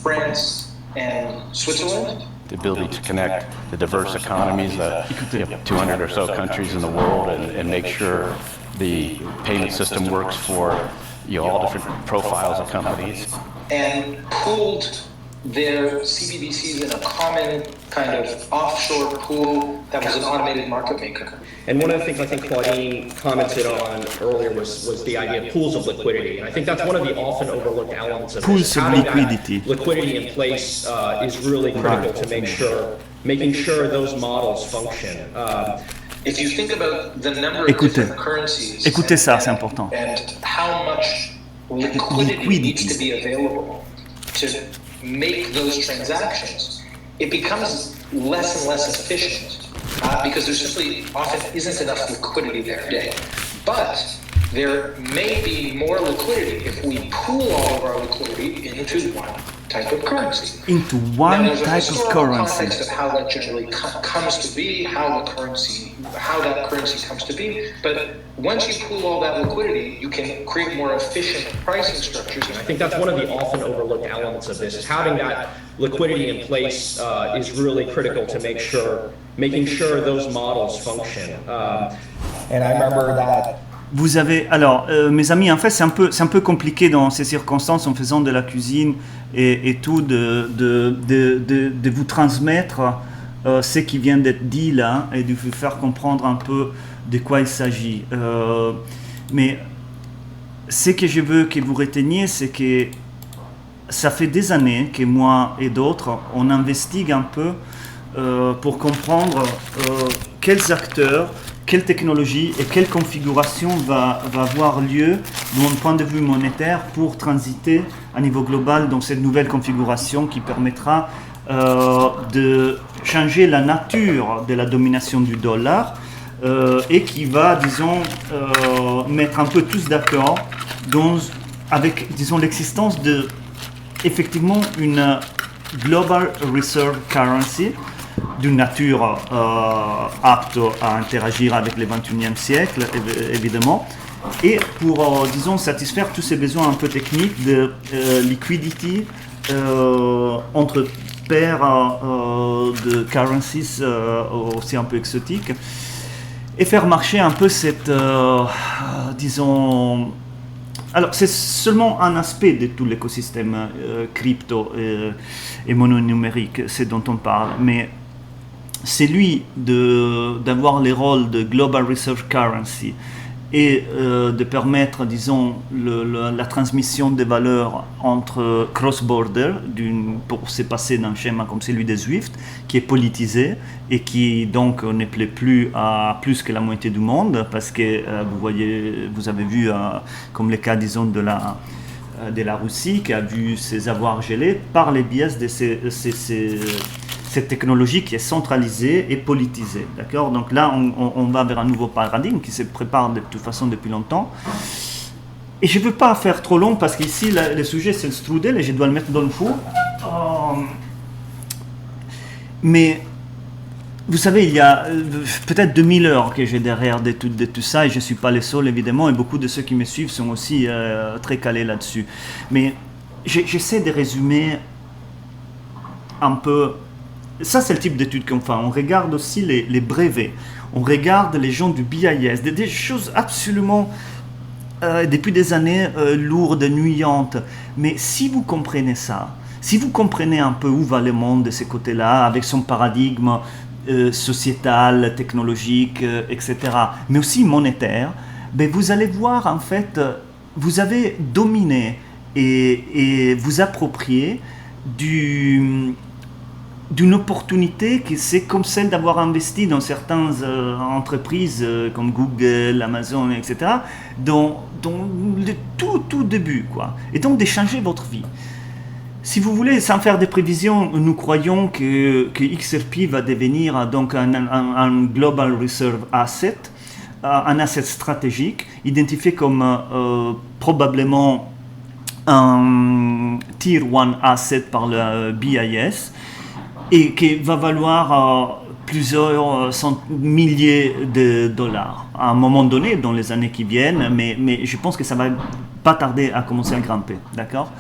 France, and Switzerland. The ability to connect the diverse economies, 200 or so countries in the world, and make sure the payment system works for all different profiles of companies. And pooled their CBDCs in a common kind of offshore pool that was an automated market maker. And one of the things I think Claudine commented on earlier was the idea of pools of liquidity. And I think that's one of the often overlooked elements of Pools this. of Having that liquidity. liquidity in place is really critical to making sure those models function. If you think about the number of Écoutez. different currencies Écoutez ça, c'est important. and how much liquidity needs to be available to make those transactions, it becomes less and less efficient because there simply often isn't enough liquidity there today. But there may be more liquidity if we pool all of our liquidity into one type of currency. Into Now, one there's a type of historical currency. context of how that generally comes to be, how that currency comes to be. But once you pool all that liquidity, you can create more efficient pricing structures. I think that's one of the often overlooked elements of this, is having that liquidity in place is really critical to making sure those models function. And I remember that. Vous avez, alors, mes amis, en fait, c'est un peu compliqué dans ces circonstances, en faisant de la cuisine et tout, de vous transmettre ce qui vient d'être dit là et de vous faire comprendre un peu de quoi il s'agit. Mais ce que je veux que vous reteniez, c'est que ça fait des années que moi et d'autres, on investigue un peu pour comprendre quels acteurs, quelle technologie et quelle configuration va avoir lieu d'un point de vue monétaire pour transiter à niveau global dans cette nouvelle configuration qui permettra de changer la nature de la domination du dollar et qui va, disons, mettre un peu tous d'accord avec, disons, l'existence de effectivement une Global Reserve Currency d'une nature apte à interagir avec le 21e siècle, évidemment, et pour, disons, satisfaire tous ces besoins un peu techniques de liquidity entre paires de currencies aussi un peu exotiques, et faire marcher un peu cette, disons... Alors, c'est seulement un aspect de tout l'écosystème crypto et mononumérique, c'est dont on parle, mais c'est lui d'avoir les rôles de Global Reserve Currency et de permettre, disons, la transmission des valeurs entre cross-border, pour se passer d'un schéma comme celui des SWIFT, qui est politisé et qui donc ne plaît plus à plus que la moitié du monde, parce que vous avez vu comme le cas, disons, de la Russie, qui a vu ses avoirs gelés par les biais de cette technologie qui est centralisée et politisée, d'accord? Donc là, on va vers un nouveau paradigme qui se prépare de toute façon depuis longtemps. Et je ne veux pas faire trop long parce qu'ici, le sujet, c'est le strudel et je dois le mettre dans le four. Mais vous savez, il y a peut-être 2000 heures que j'ai derrière de tout ça et je ne suis pas le seul, évidemment, et beaucoup de ceux qui me suivent sont aussi très calés là-dessus. Mais j'essaie de résumer un peu. Ça, c'est le type d'études qu'on fait. On regarde aussi les brevets. On regarde les gens du BIS. Des choses absolument, depuis des années, lourdes, nuyantes. Mais si vous comprenez ça, si vous comprenez un peu où va le monde de ce côté-là, avec son paradigme sociétal, technologique, etc., mais aussi monétaire, ben vous allez voir, en fait, vous avez dominé et vous approprié d'une opportunité que c'est comme celle d'avoir investi dans certaines entreprises comme Google, Amazon, etc., dans le tout début, quoi. Et donc de changer votre vie. Si vous voulez, sans faire des prévisions, nous croyons que XRP va devenir donc un Global Reserve Asset, un asset stratégique, identifié comme probablement un Tier 1 Asset par le BIS, et qui va valoir plusieurs milliers de dollars à un moment donné dans les années qui viennent, mais je pense que ça va pas tarder à commencer à grimper, d'accord?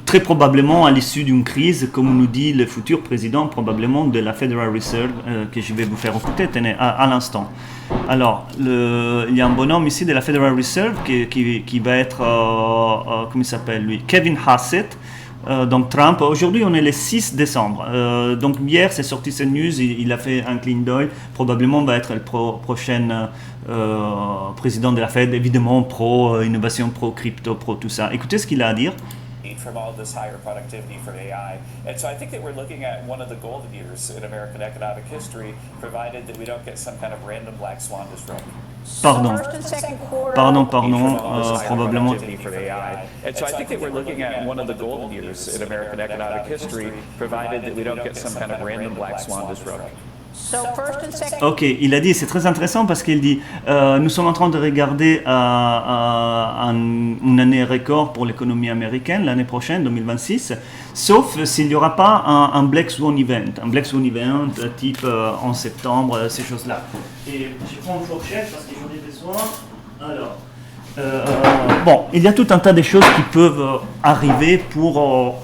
Très probablement à l'issue d'une crise, comme nous dit le futur président probablement de la Federal Reserve, que je vais vous faire écouter à l'instant. Alors, il y a un bonhomme ici de la Federal Reserve qui va être, comment il s'appelle lui, Kevin Hassett. Donc Trump, aujourd'hui on est le 6 décembre, donc hier c'est sorti cette news, il a fait un clin d'œil, probablement va être le prochain président de la Fed, évidemment pro-innovation, pro-crypto, pro-tout ça. Écoutez ce qu'il a à dire. From all this higher productivity for AI. And so I think that we're looking at one of the golden years in American economic history, provided that we don't get some kind of random black swan disruption. Pardon, probablement. And so I think that we're looking at one of the golden years in American economic history, provided that we don't get some kind of random black swan disruption. Ok, il a dit, c'est très intéressant parce qu'il dit, nous sommes en train de regarder une année record pour l'économie américaine l'année prochaine, 2026, sauf s'il n'y aura pas un Black Swan Event, type en septembre, ces choses-là. Et je prends une fourchette parce que j'en ai besoin. Alors, bon, il y a tout un tas de choses qui peuvent arriver pour...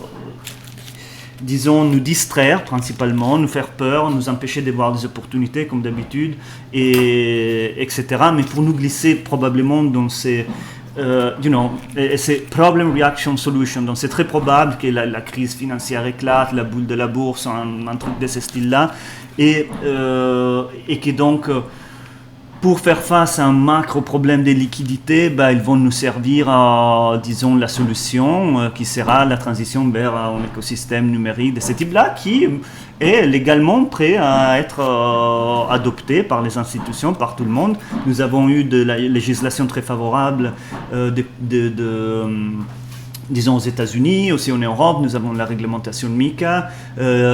disons, nous distraire principalement, nous faire peur, nous empêcher de voir des opportunités comme d'habitude, etc. Mais pour nous glisser probablement dans ces, ces problem reaction solutions. Donc c'est très probable que la crise financière éclate, la boule de la bourse, un truc de ce style-là, et que donc... pour faire face à un macro problème de liquidité, ils vont nous servir à, disons, la solution qui sera la transition vers un écosystème numérique de ce type-là qui est légalement prêt à être adopté par les institutions, par tout le monde. Nous avons eu de la législation très favorable disons aux États-Unis, aussi en Europe, nous avons la réglementation MiCA.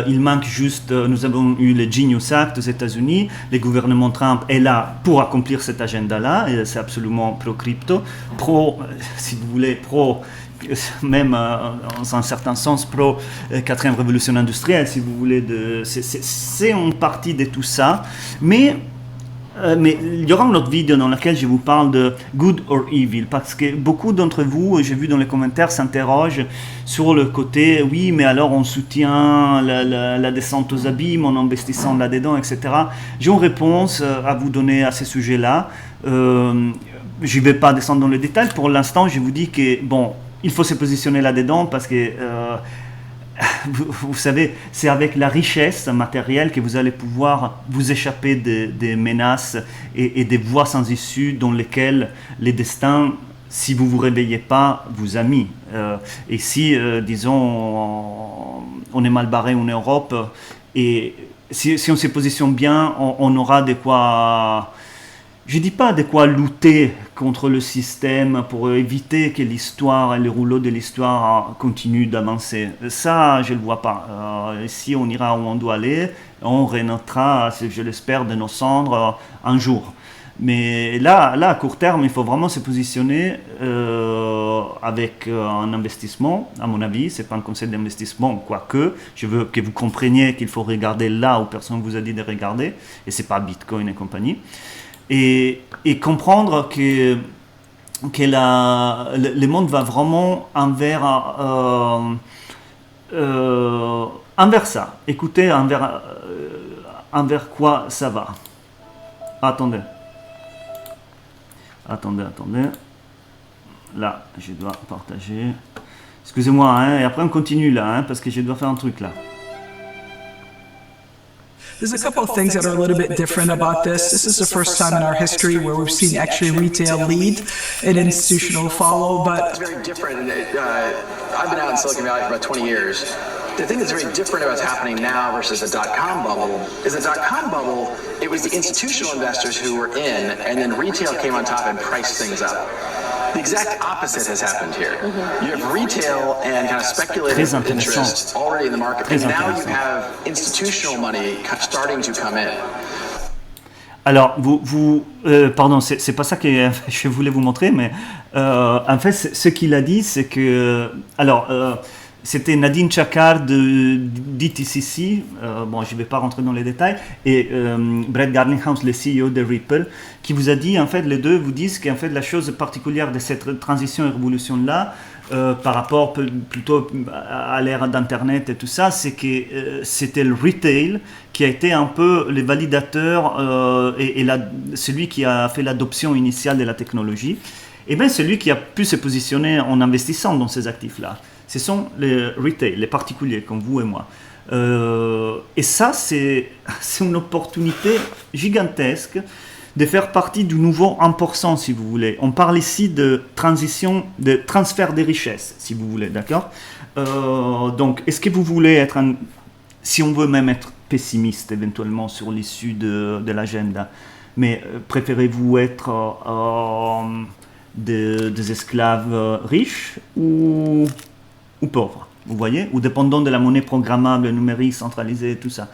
Il manque juste, nous avons eu le Genius Act aux États-Unis. Le gouvernement Trump est là pour accomplir cet agenda-là, et c'est absolument pro-crypto, si vous voulez, même dans un certain sens, pro-quatrième révolution industrielle, si vous voulez. C'est une partie de tout ça, mais il y aura une autre vidéo dans laquelle je vous parle de good or evil, parce que beaucoup d'entre vous, j'ai vu dans les commentaires, s'interrogent sur le côté, oui, mais alors on soutient la descente aux abîmes en investissant là-dedans, etc. J'ai une réponse à vous donner à ce sujet-là. Je ne vais pas descendre dans le détail. Pour l'instant, je vous dis que, bon, il faut se positionner là-dedans parce que... vous savez, c'est avec la richesse matérielle que vous allez pouvoir vous échapper des menaces et des voies sans issue dans lesquelles les destins, si vous ne vous réveillez pas, vous a mis. Et si, disons, on est mal barré en Europe, et si on se positionne bien, on aura de quoi... Je ne dis pas de quoi lutter contre le système pour éviter que l'histoire et le rouleau de l'histoire continuent d'avancer. Ça, je ne le vois pas. Si on ira où on doit aller, on renaîtra, je l'espère, de nos cendres un jour. Mais là, à court terme, il faut vraiment se positionner avec un investissement. À mon avis, ce n'est pas un conseil d'investissement, quoique je veux que vous compreniez qu'il faut regarder là où personne ne vous a dit de regarder, et ce n'est pas Bitcoin et compagnie. Et comprendre que le monde va vraiment envers ça. Écoutez, envers quoi ça va. Attendez. Là, je dois partager. Excusez-moi, et après on continue là, parce que je dois faire un truc là. There's a couple of things that are a little bit different about this. This is the first time in our history where we've seen actually retail lead and institutional follow, but... It's very different. I've been out in Silicon Valley for about 20 years. the thing that's very different about what's happening now versus the dot-com bubble is the dot-com bubble, it was the institutional investors who were in, and then retail came on top and priced things up. The exact opposite has happened here. You have retail and kind of speculative interest already in the market, and now you have institutional money starting to come in. Alors, pardon, c'est pas ça que je voulais vous montrer, mais en fait, ce qu'il a dit, c'est que, c'était Nadine Chakar de DTCC, bon, je ne vais pas rentrer dans les détails, et Brett Garlinghouse, le CEO de Ripple, qui vous a dit, en fait, les deux vous disent qu'en fait, la chose particulière de cette transition et révolution-là, par rapport plutôt à l'ère d'Internet et tout ça, c'est que c'était le retail qui a été un peu le validateur et celui qui a fait l'adoption initiale de la technologie, et bien celui qui a pu se positionner en investissant dans ces actifs-là. Ce sont les retail, les particuliers comme vous et moi. Et ça, c'est une opportunité gigantesque de faire partie du nouveau 1%, si vous voulez. On parle ici de transition, de transfert des richesses, si vous voulez, d'accord? Donc, est-ce que vous voulez être, si on veut même être pessimiste éventuellement sur l'issue de l'agenda, mais préférez-vous être des esclaves riches ou pauvres, vous voyez, ou dépendant de la monnaie programmable, numérique, centralisée, tout ça.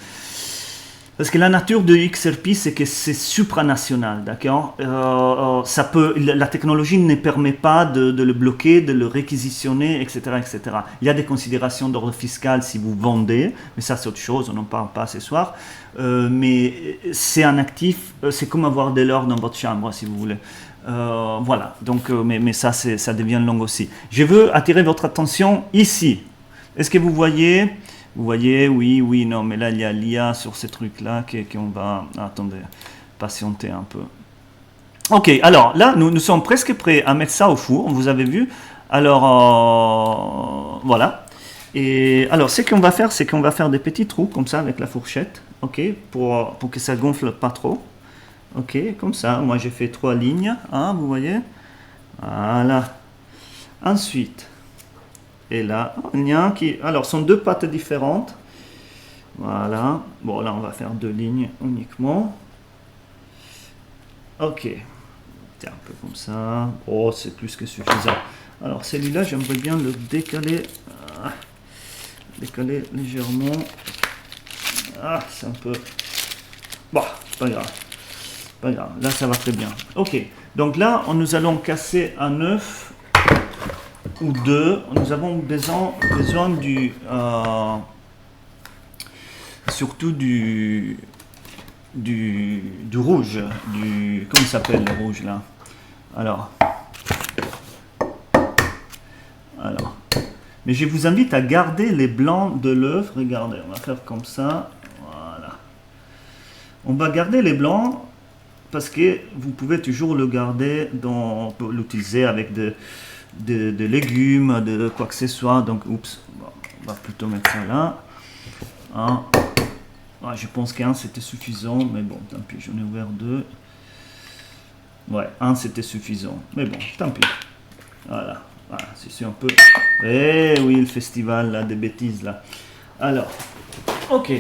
Parce que la nature de XRP, c'est que c'est supranational, d'accord? La technologie ne permet pas de le bloquer, de le réquisitionner, etc., etc. Il y a des considérations d'ordre fiscal si vous vendez, mais ça c'est autre chose, on n'en parle pas ce soir. Mais c'est un actif, c'est comme avoir de l'or dans votre chambre, si vous voulez. Voilà, donc, mais ça devient long aussi. Je veux attirer votre attention ici. Est-ce que vous voyez? Vous voyez, oui, non, mais là, il y a l'IA sur ces trucs-là qu'on va... Attendez, patienter un peu. Ok, alors, là, nous sommes presque prêts à mettre ça au four, vous avez vu. Alors, voilà. Et alors, ce qu'on va faire, c'est qu'on va faire des petits trous, comme ça, avec la fourchette, ok, pour que ça gonfle pas trop. Ok, comme ça, moi, j'ai fait 3 lignes, hein, vous voyez. Voilà. Ensuite... Et là, il y a alors, sont 2 pattes différentes. Voilà. Bon, là, on va faire 2 lignes uniquement. Ok. C'est un peu comme ça. Oh, c'est plus que suffisant. Alors, celui-là, j'aimerais bien le décaler. Décaler légèrement. C'est un peu... Bon, pas grave. Pas grave. Là, ça va très bien. Ok. Donc là, nous allons casser un œuf. Ou 2, nous avons besoin du surtout du rouge, comment il s'appelle le rouge là? Alors, mais je vous invite à garder les blancs de l'œuf. Regardez, on va faire comme ça. Voilà. On va garder les blancs parce que vous pouvez toujours le garder on peut l'utiliser avec de légumes, de quoi que ce soit. Donc, oups, on va plutôt mettre ça là. Je pense qu'un c'était suffisant, mais bon, tant pis, j'en ai ouvert 2. Ouais, un c'était suffisant, mais bon, tant pis. Voilà, c'est un peu... Eh oui, le festival là, des bêtises là. Alors, ok.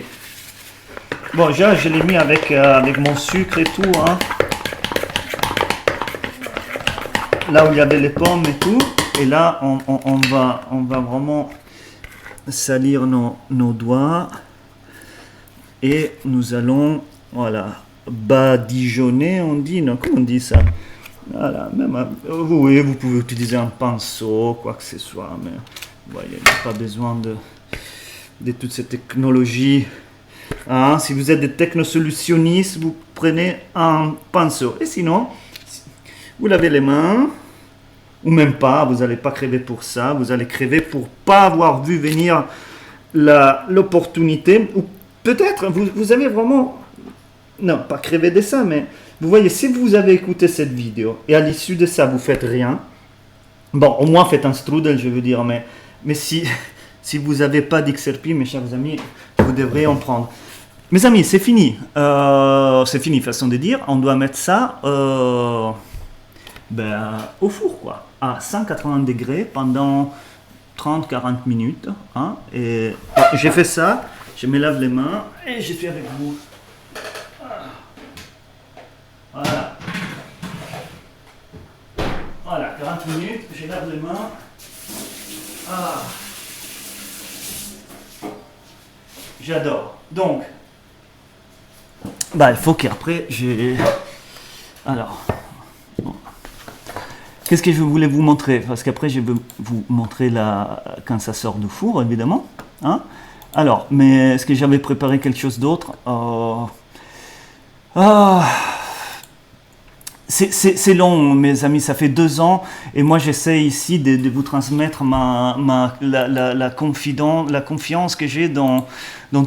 Bon, déjà, je l'ai mis avec mon sucre et tout, hein. Là où il y avait les pommes et tout, et là on va vraiment salir nos doigts et nous allons, voilà, badigeonner, on dit, non, comment on dit ça? Voilà, même, oui, vous pouvez utiliser un pinceau, quoi que ce soit, mais vous voyez, il n'y a pas besoin de toute cette technologie. Hein, si vous êtes des technosolutionnistes, vous prenez un pinceau, et sinon... Vous lavez les mains, ou même pas, vous n'allez pas crever pour ça, vous allez crever pour pas avoir vu venir l'opportunité, ou peut-être vous avez vraiment, non, pas crever de ça, mais vous voyez, si vous avez écouté cette vidéo, et à l'issue de ça, vous faites rien, bon, au moins faites un strudel, je veux dire, mais si vous n'avez pas d'XRP, mes chers amis, vous devrez en prendre. Mes amis, c'est fini, façon de dire, on doit mettre ça... au four, quoi, à 180 degrés pendant 30-40 minutes. Hein, et j'ai fait ça, je me lave les mains et je suis avec vous. Voilà. Voilà, 40 minutes, je lave les mains. Ah. J'adore. Donc, il faut qu'après, alors, bon. Qu'est-ce que je voulais vous montrer? Parce qu'après, je vais vous montrer quand ça sort du four, évidemment. Hein? Alors, mais est-ce que j'avais préparé quelque chose d'autre? C'est long, mes amis, ça fait 2 ans, et moi j'essaie ici de vous transmettre la confiance que j'ai dans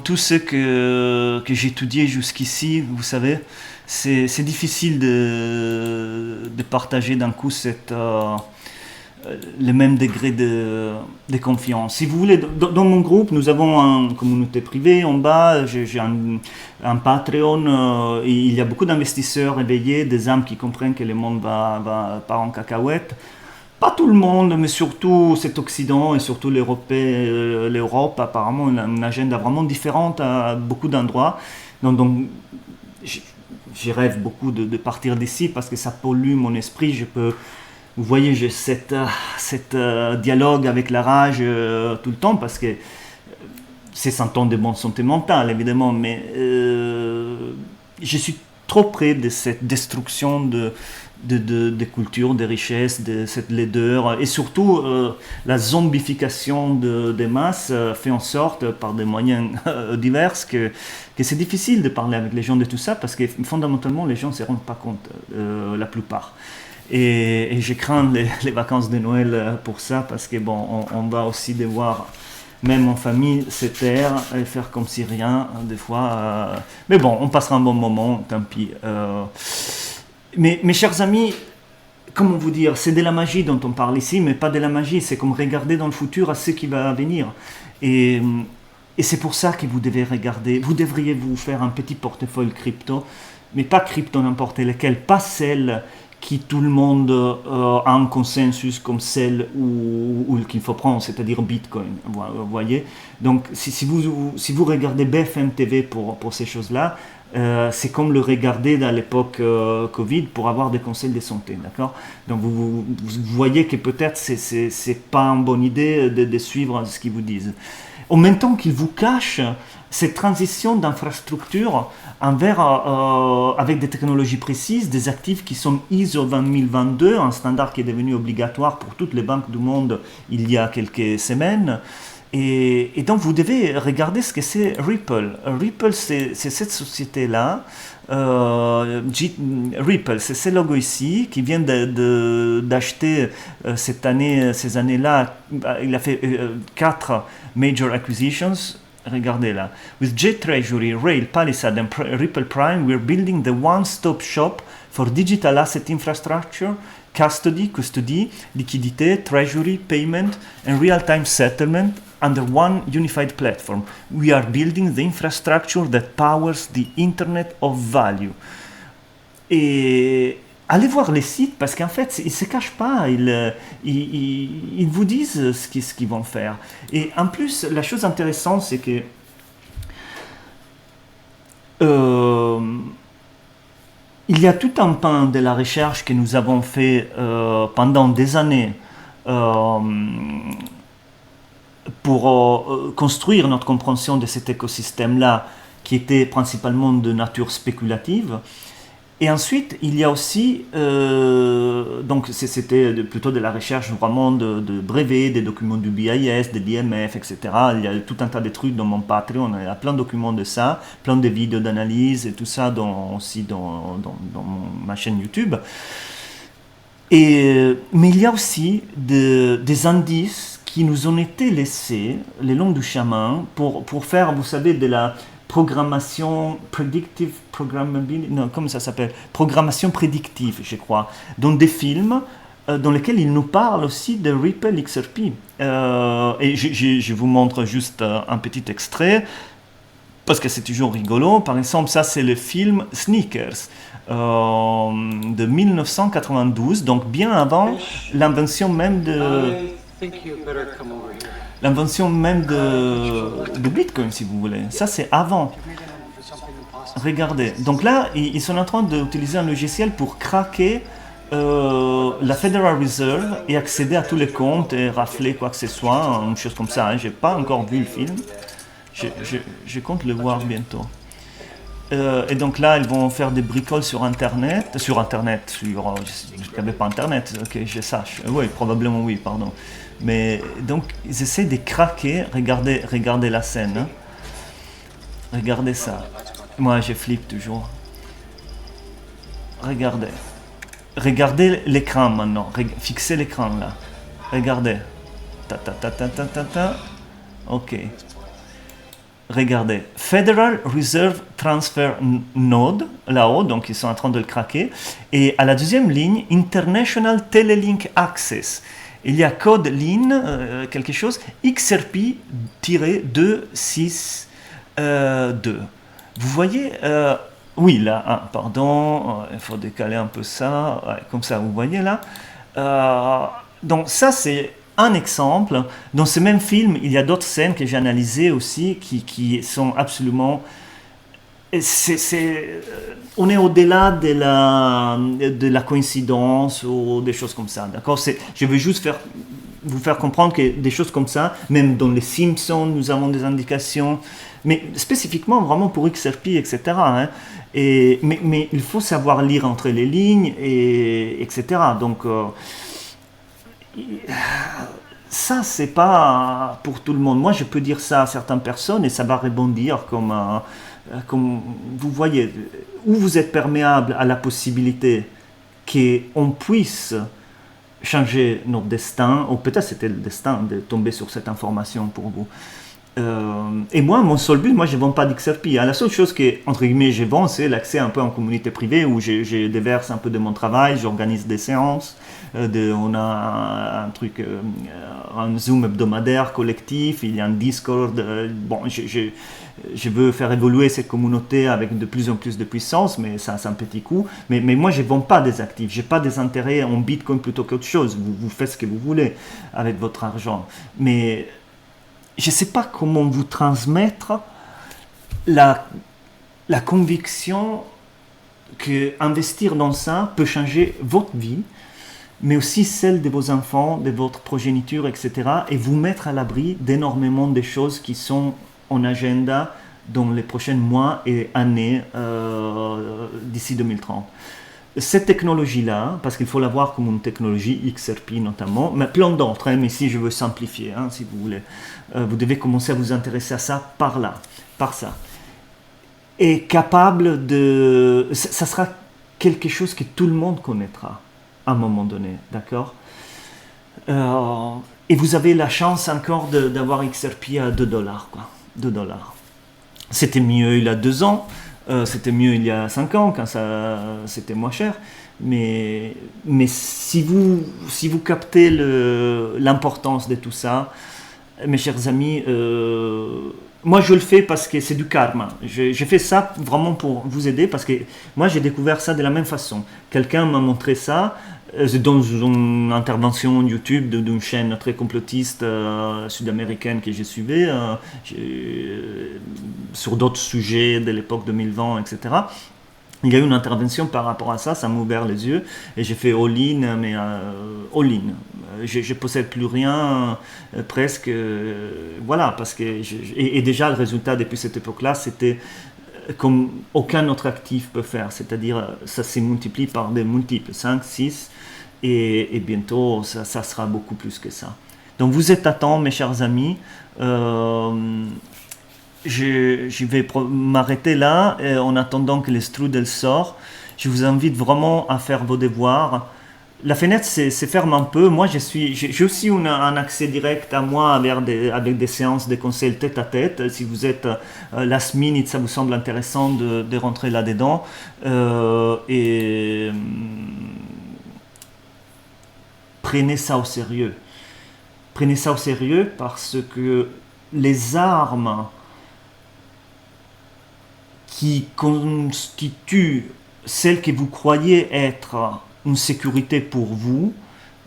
tout ce que j'ai étudié jusqu'ici. Vous savez, c'est difficile de partager d'un coup le même degré de confiance. Si vous voulez, dans mon groupe, nous avons une communauté privée en bas, j'ai un Patreon, il y a beaucoup d'investisseurs éveillés, des âmes qui comprennent que le monde va en cacahuète. Pas tout le monde, mais surtout cet Occident et surtout l'Europe, apparemment, une agenda vraiment différente à beaucoup d'endroits. Donc je rêve beaucoup de partir d'ici parce que ça pollue mon esprit. Vous voyez, j'ai cet dialogue avec la rage tout le temps parce que c'est 100 ans de bonne santé mentale, évidemment, mais je suis trop près de cette destruction de culture, de richesses, de cette laideur, et surtout la zombification des masses fait en sorte, par des moyens divers, que c'est difficile de parler avec les gens de tout ça parce que fondamentalement, les gens ne se rendent pas compte, la plupart. Et je crains les vacances de Noël pour ça, parce que bon, on va aussi devoir, même en famille, se taire et faire comme si rien, des fois. Mais bon, on passera un bon moment, tant pis. Mais mes chers amis, comment vous dire, c'est de la magie dont on parle ici, mais pas de la magie, c'est comme regarder dans le futur à ce qui va venir. Et c'est pour ça que vous devez regarder, vous devriez vous faire un petit portefeuille crypto, mais pas crypto n'importe lequel, pas celle qui tout le monde a un consensus comme celle où qu'il faut prendre, c'est-à-dire Bitcoin, vous voyez. Donc si vous regardez BFM TV pour ces choses-là, c'est comme le regarder dans l'époque Covid pour avoir des conseils de santé, d'accord? Donc vous voyez que peut-être c'est pas une bonne idée de suivre ce qu'ils vous disent. En même temps qu'ils vous cachent cette transition d'infrastructure avec des technologies précises, des actifs qui sont ISO 20022, un standard qui est devenu obligatoire pour toutes les banques du monde il y a quelques semaines. Et donc vous devez regarder ce que c'est Ripple. Ripple, c'est cette société-là, Ripple, c'est ce logo ici, qui vient d'acheter ces années-là, il a fait 4 major acquisitions. Regardez là. With Jet Treasury, Rail, Palisade and Ripple Prime, we're building the one-stop shop for digital asset infrastructure, custody, liquidité, treasury, payment, and real-time settlement under one unified platform. We are building the infrastructure that powers the Internet of Value. Et allez voir les sites parce qu'en fait, ils ne se cachent pas, ils vous disent ce qu'ils vont faire. Et en plus, la chose intéressante, c'est que il y a tout un pan de la recherche que nous avons fait pendant des années pour construire notre compréhension de cet écosystème-là, qui était principalement de nature spéculative. Et ensuite, il y a aussi, donc c'était plutôt de la recherche vraiment de brevets, des documents du BIS, de l'IMF, etc. Il y a tout un tas de trucs dans mon Patreon, il y a plein de documents de ça, plein de vidéos d'analyse et tout ça aussi dans ma chaîne YouTube. Mais il y a aussi des indices qui nous ont été laissés le long du chemin pour faire, vous savez, de la programmation programmation prédictive, je crois, dans des films dans lesquels il nous parle aussi de Ripple XRP. Et je vous montre juste un petit extrait, parce que c'est toujours rigolo. Par exemple, ça c'est le film Sneakers de 1992, donc bien avant l'invention même de... l'invention même de Bitcoin, si vous voulez. Ça, c'est avant. Regardez. Donc là, ils sont en train d'utiliser un logiciel pour craquer la Federal Reserve et accéder à tous les comptes et rafler quoi que ce soit, une chose comme ça. J'ai pas encore vu le film. Je compte le voir bientôt. Et donc là, ils vont faire des bricoles sur Internet. Je n'avais pas Internet, que je sache. Oui, probablement oui, pardon. Mais donc, ils essaient de craquer. Regardez la scène. Hein. Regardez ça. Moi, je flippe toujours. Regardez l'écran maintenant. Fixez l'écran là. Regardez. Ok. Regardez, Federal Reserve Transfer Node, là-haut, donc ils sont en train de le craquer. Et à la deuxième ligne, International Telelink Access. Il y a code ligne, quelque chose, XRP-262. Vous voyez, oui, là, pardon, il faut décaler un peu ça, ouais, comme ça, vous voyez là. Donc ça, c'est un exemple. Dans ce même film, il y a d'autres scènes que j'ai analysées aussi qui sont absolument... on est au-delà de la coïncidence ou des choses comme ça. D'accord? Je veux juste vous faire comprendre que des choses comme ça, même dans les Simpsons, nous avons des indications, mais spécifiquement vraiment pour XRP, etc. Hein. Mais il faut savoir lire entre les lignes, etc. Donc... ça, c'est pas pour tout le monde. Moi, je peux dire ça à certaines personnes et ça va rebondir comme vous voyez, où vous êtes perméable à la possibilité qu'on puisse changer notre destin, ou peut-être c'était le destin de tomber sur cette information pour vous. Et moi, mon seul but, je ne vends pas d'XRP. Hein. La seule chose que, entre guillemets, je vends, c'est l'accès un peu en communauté privée où je déverse un peu de mon travail, j'organise des séances, on a un truc, un Zoom hebdomadaire collectif, il y a un Discord. Bon, je veux faire évoluer cette communauté avec de plus en plus de puissance, mais ça, c'est un petit coup. Mais moi, je ne vends pas des actifs, je n'ai pas des intérêts en Bitcoin plutôt qu'autre chose. Vous faites ce que vous voulez avec votre argent. Mais je ne sais pas comment vous transmettre la conviction que investir dans ça peut changer votre vie, mais aussi celle de vos enfants, de votre progéniture, etc. et vous mettre à l'abri d'énormément de choses qui sont en agenda dans les prochains mois et années d'ici 2030. Cette technologie-là, parce qu'il faut la voir comme une technologie XRP notamment, mais plein d'autres, hein, mais ici je veux simplifier, hein, si vous voulez. Vous devez commencer à vous intéresser à ça par ça. Et capable de... Ça sera quelque chose que tout le monde connaîtra à un moment donné, d'accord? Et vous avez la chance encore d'avoir XRP à $2, quoi. $2. C'était mieux il y a 2 ans. C'était mieux il y a 5 ans quand c'était moins cher, mais si vous captez l'importance de tout ça, mes chers amis, moi je le fais parce que c'est du karma. J'ai fait ça vraiment pour vous aider parce que moi j'ai découvert ça de la même façon. Quelqu'un m'a montré ça dans une intervention YouTube d'une chaîne très complotiste sud-américaine que j'ai suivie sur d'autres sujets de l'époque 2020, etc. Il y a eu une intervention par rapport à ça, ça m'a ouvert les yeux et j'ai fait all-in, mais all-in. Je ne possède plus rien, presque, voilà, parce que et déjà le résultat depuis cette époque-là, c'était comme aucun autre actif peut faire, c'est-à-dire ça s'est multiplié par des multiples, 5, 6, et bientôt ça sera beaucoup plus que ça. Donc vous êtes à temps, mes chers amis. Je vais m'arrêter là en attendant que le strudel sort. Je vous invite vraiment à faire vos devoirs. La fenêtre se ferme un peu. Moi, j'ai aussi un accès direct à moi avec des séances de conseils tête à tête. Si vous êtes last minute, ça vous semble intéressant de rentrer là-dedans. Et prenez ça au sérieux. Prenez ça au sérieux parce que les armes qui constituent celles que vous croyez être une sécurité pour vous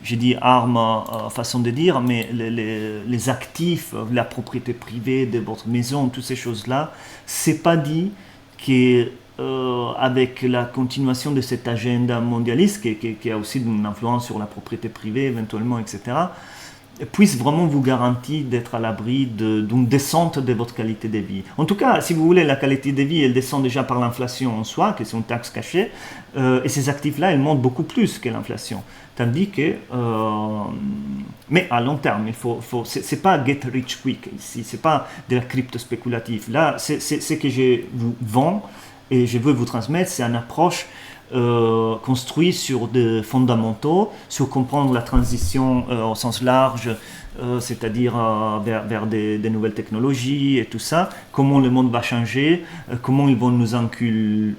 j'ai dit armes, façon de dire, mais les actifs, la propriété privée de votre maison, toutes ces choses-là, c'est pas dit qu'avec la continuation de cet agenda mondialiste, qui a aussi une influence sur la propriété privée éventuellement, etc., puisse vraiment vous garantir d'être à l'abri d'une descente de votre qualité de vie. En tout cas, si vous voulez, la qualité de vie, elle descend déjà par l'inflation en soi, qui est une taxe cachée, et ces actifs-là, ils montent beaucoup plus que l'inflation. Tandis que, mais à long terme, c'est pas get rich quick ici, c'est pas de la crypto spéculative. Là, c'est ce que je vous vends et je veux vous transmettre, c'est une approche construit sur des fondamentaux, sur comprendre la transition au sens large, c'est-à-dire vers des nouvelles technologies et tout ça, comment le monde va changer, comment ils vont nous inculquer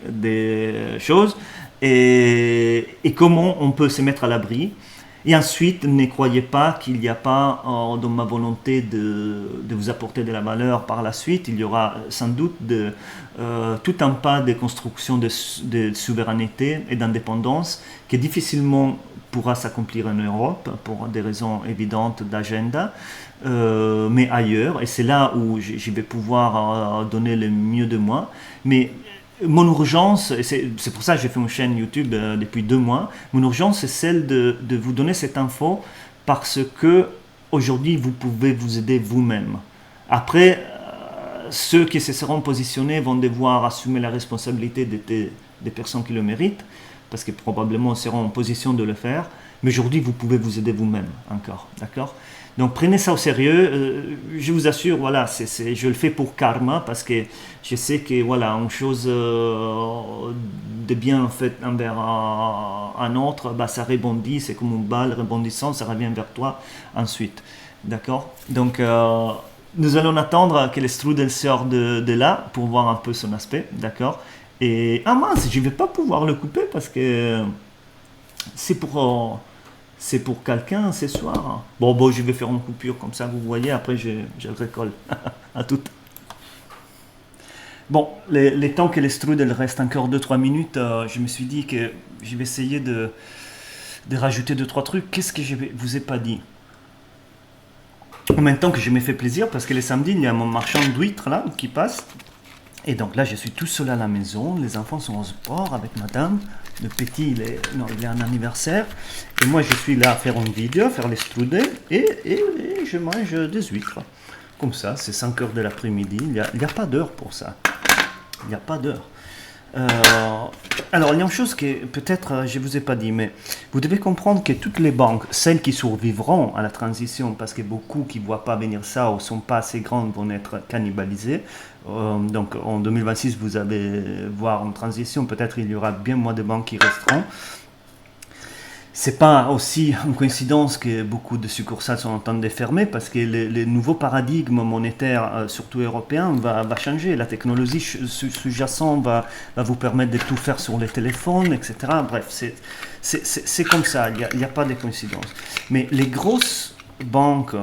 des choses, et comment on peut se mettre à l'abri. Et ensuite, ne croyez pas qu'il n'y a pas dans ma volonté de vous apporter de la valeur par la suite. Il y aura sans doute tout un pas de construction de souveraineté et d'indépendance qui difficilement pourra s'accomplir en Europe pour des raisons évidentes d'agenda, mais ailleurs. Et c'est là où je vais pouvoir donner le mieux de moi. Mais mon urgence, et c'est pour ça que j'ai fait une chaîne YouTube depuis 2 mois, mon urgence c'est celle de vous donner cette info parce que aujourd'hui vous pouvez vous aider vous-même. Après, ceux qui se seront positionnés vont devoir assumer la responsabilité des personnes qui le méritent, parce que probablement seront en position de le faire, mais aujourd'hui vous pouvez vous aider vous-même encore, d'accord ? Donc prenez ça au sérieux, je vous assure, voilà, je le fais pour karma, parce que je sais que voilà, une chose de bien faite envers un autre, bah, ça rebondit, c'est comme une balle rebondissante, ça revient vers toi ensuite, d'accord? Donc nous allons attendre que le strudel sorte de là pour voir un peu son aspect, d'accord? Et ah mince, je ne vais pas pouvoir le couper parce que c'est pour quelqu'un ce soir. Bon, je vais faire une coupure comme ça, vous voyez, après je le recolle. À tout. Bon, les temps que le strudel reste encore 2-3 minutes, je me suis dit que je vais essayer de rajouter 2-3 trucs. Qu'est-ce que je ne vous ai pas dit? En même temps que je me fais plaisir, parce que les samedis, il y a mon marchand d'huîtres là qui passe. Et donc là, je suis tout seul à la maison, les enfants sont au sport avec madame, le petit, il est en anniversaire, et moi je suis là à faire une vidéo, à faire les strudels, et je mange des huîtres. Comme ça, c'est 5 heures de l'après-midi, il n'y a pas d'heure pour ça. Il n'y a pas d'heure. Alors, il y a une chose que peut-être je ne vous ai pas dit, mais vous devez comprendre que toutes les banques, celles qui survivront à la transition, parce que beaucoup qui ne voient pas venir ça ou ne sont pas assez grandes vont être cannibalisées. Donc en 2026, vous allez voir une transition, peut-être il y aura bien moins de banques qui resteront. C'est pas aussi une coïncidence que beaucoup de succursales sont en train de fermer, parce que le nouveau paradigme monétaire, surtout européen, va changer. La technologie sous-jacente va vous permettre de tout faire sur les téléphones, etc. Bref, c'est comme ça, il n'y a pas de coïncidence. Mais les grosses banques,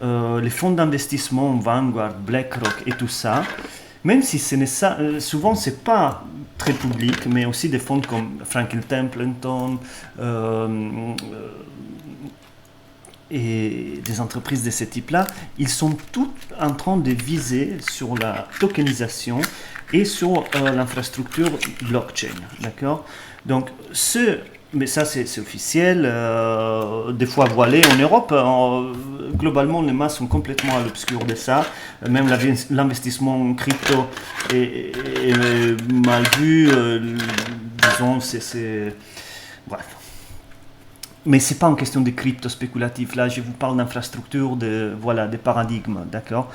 les fonds d'investissement, Vanguard, BlackRock et tout ça, même si souvent c'est pas très public, mais aussi des fonds comme Franklin Templeton et des entreprises de ce type-là, ils sont tous en train de viser sur la tokenisation et sur l'infrastructure blockchain, d'accord? Donc mais ça c'est officiel, des fois voilé en Europe, globalement les masses sont complètement à l'obscur de ça, même l'investissement en crypto est mal vu, disons, bref. Mais c'est pas une question de crypto spéculatif, là je vous parle d'infrastructure, des paradigmes, d'accord?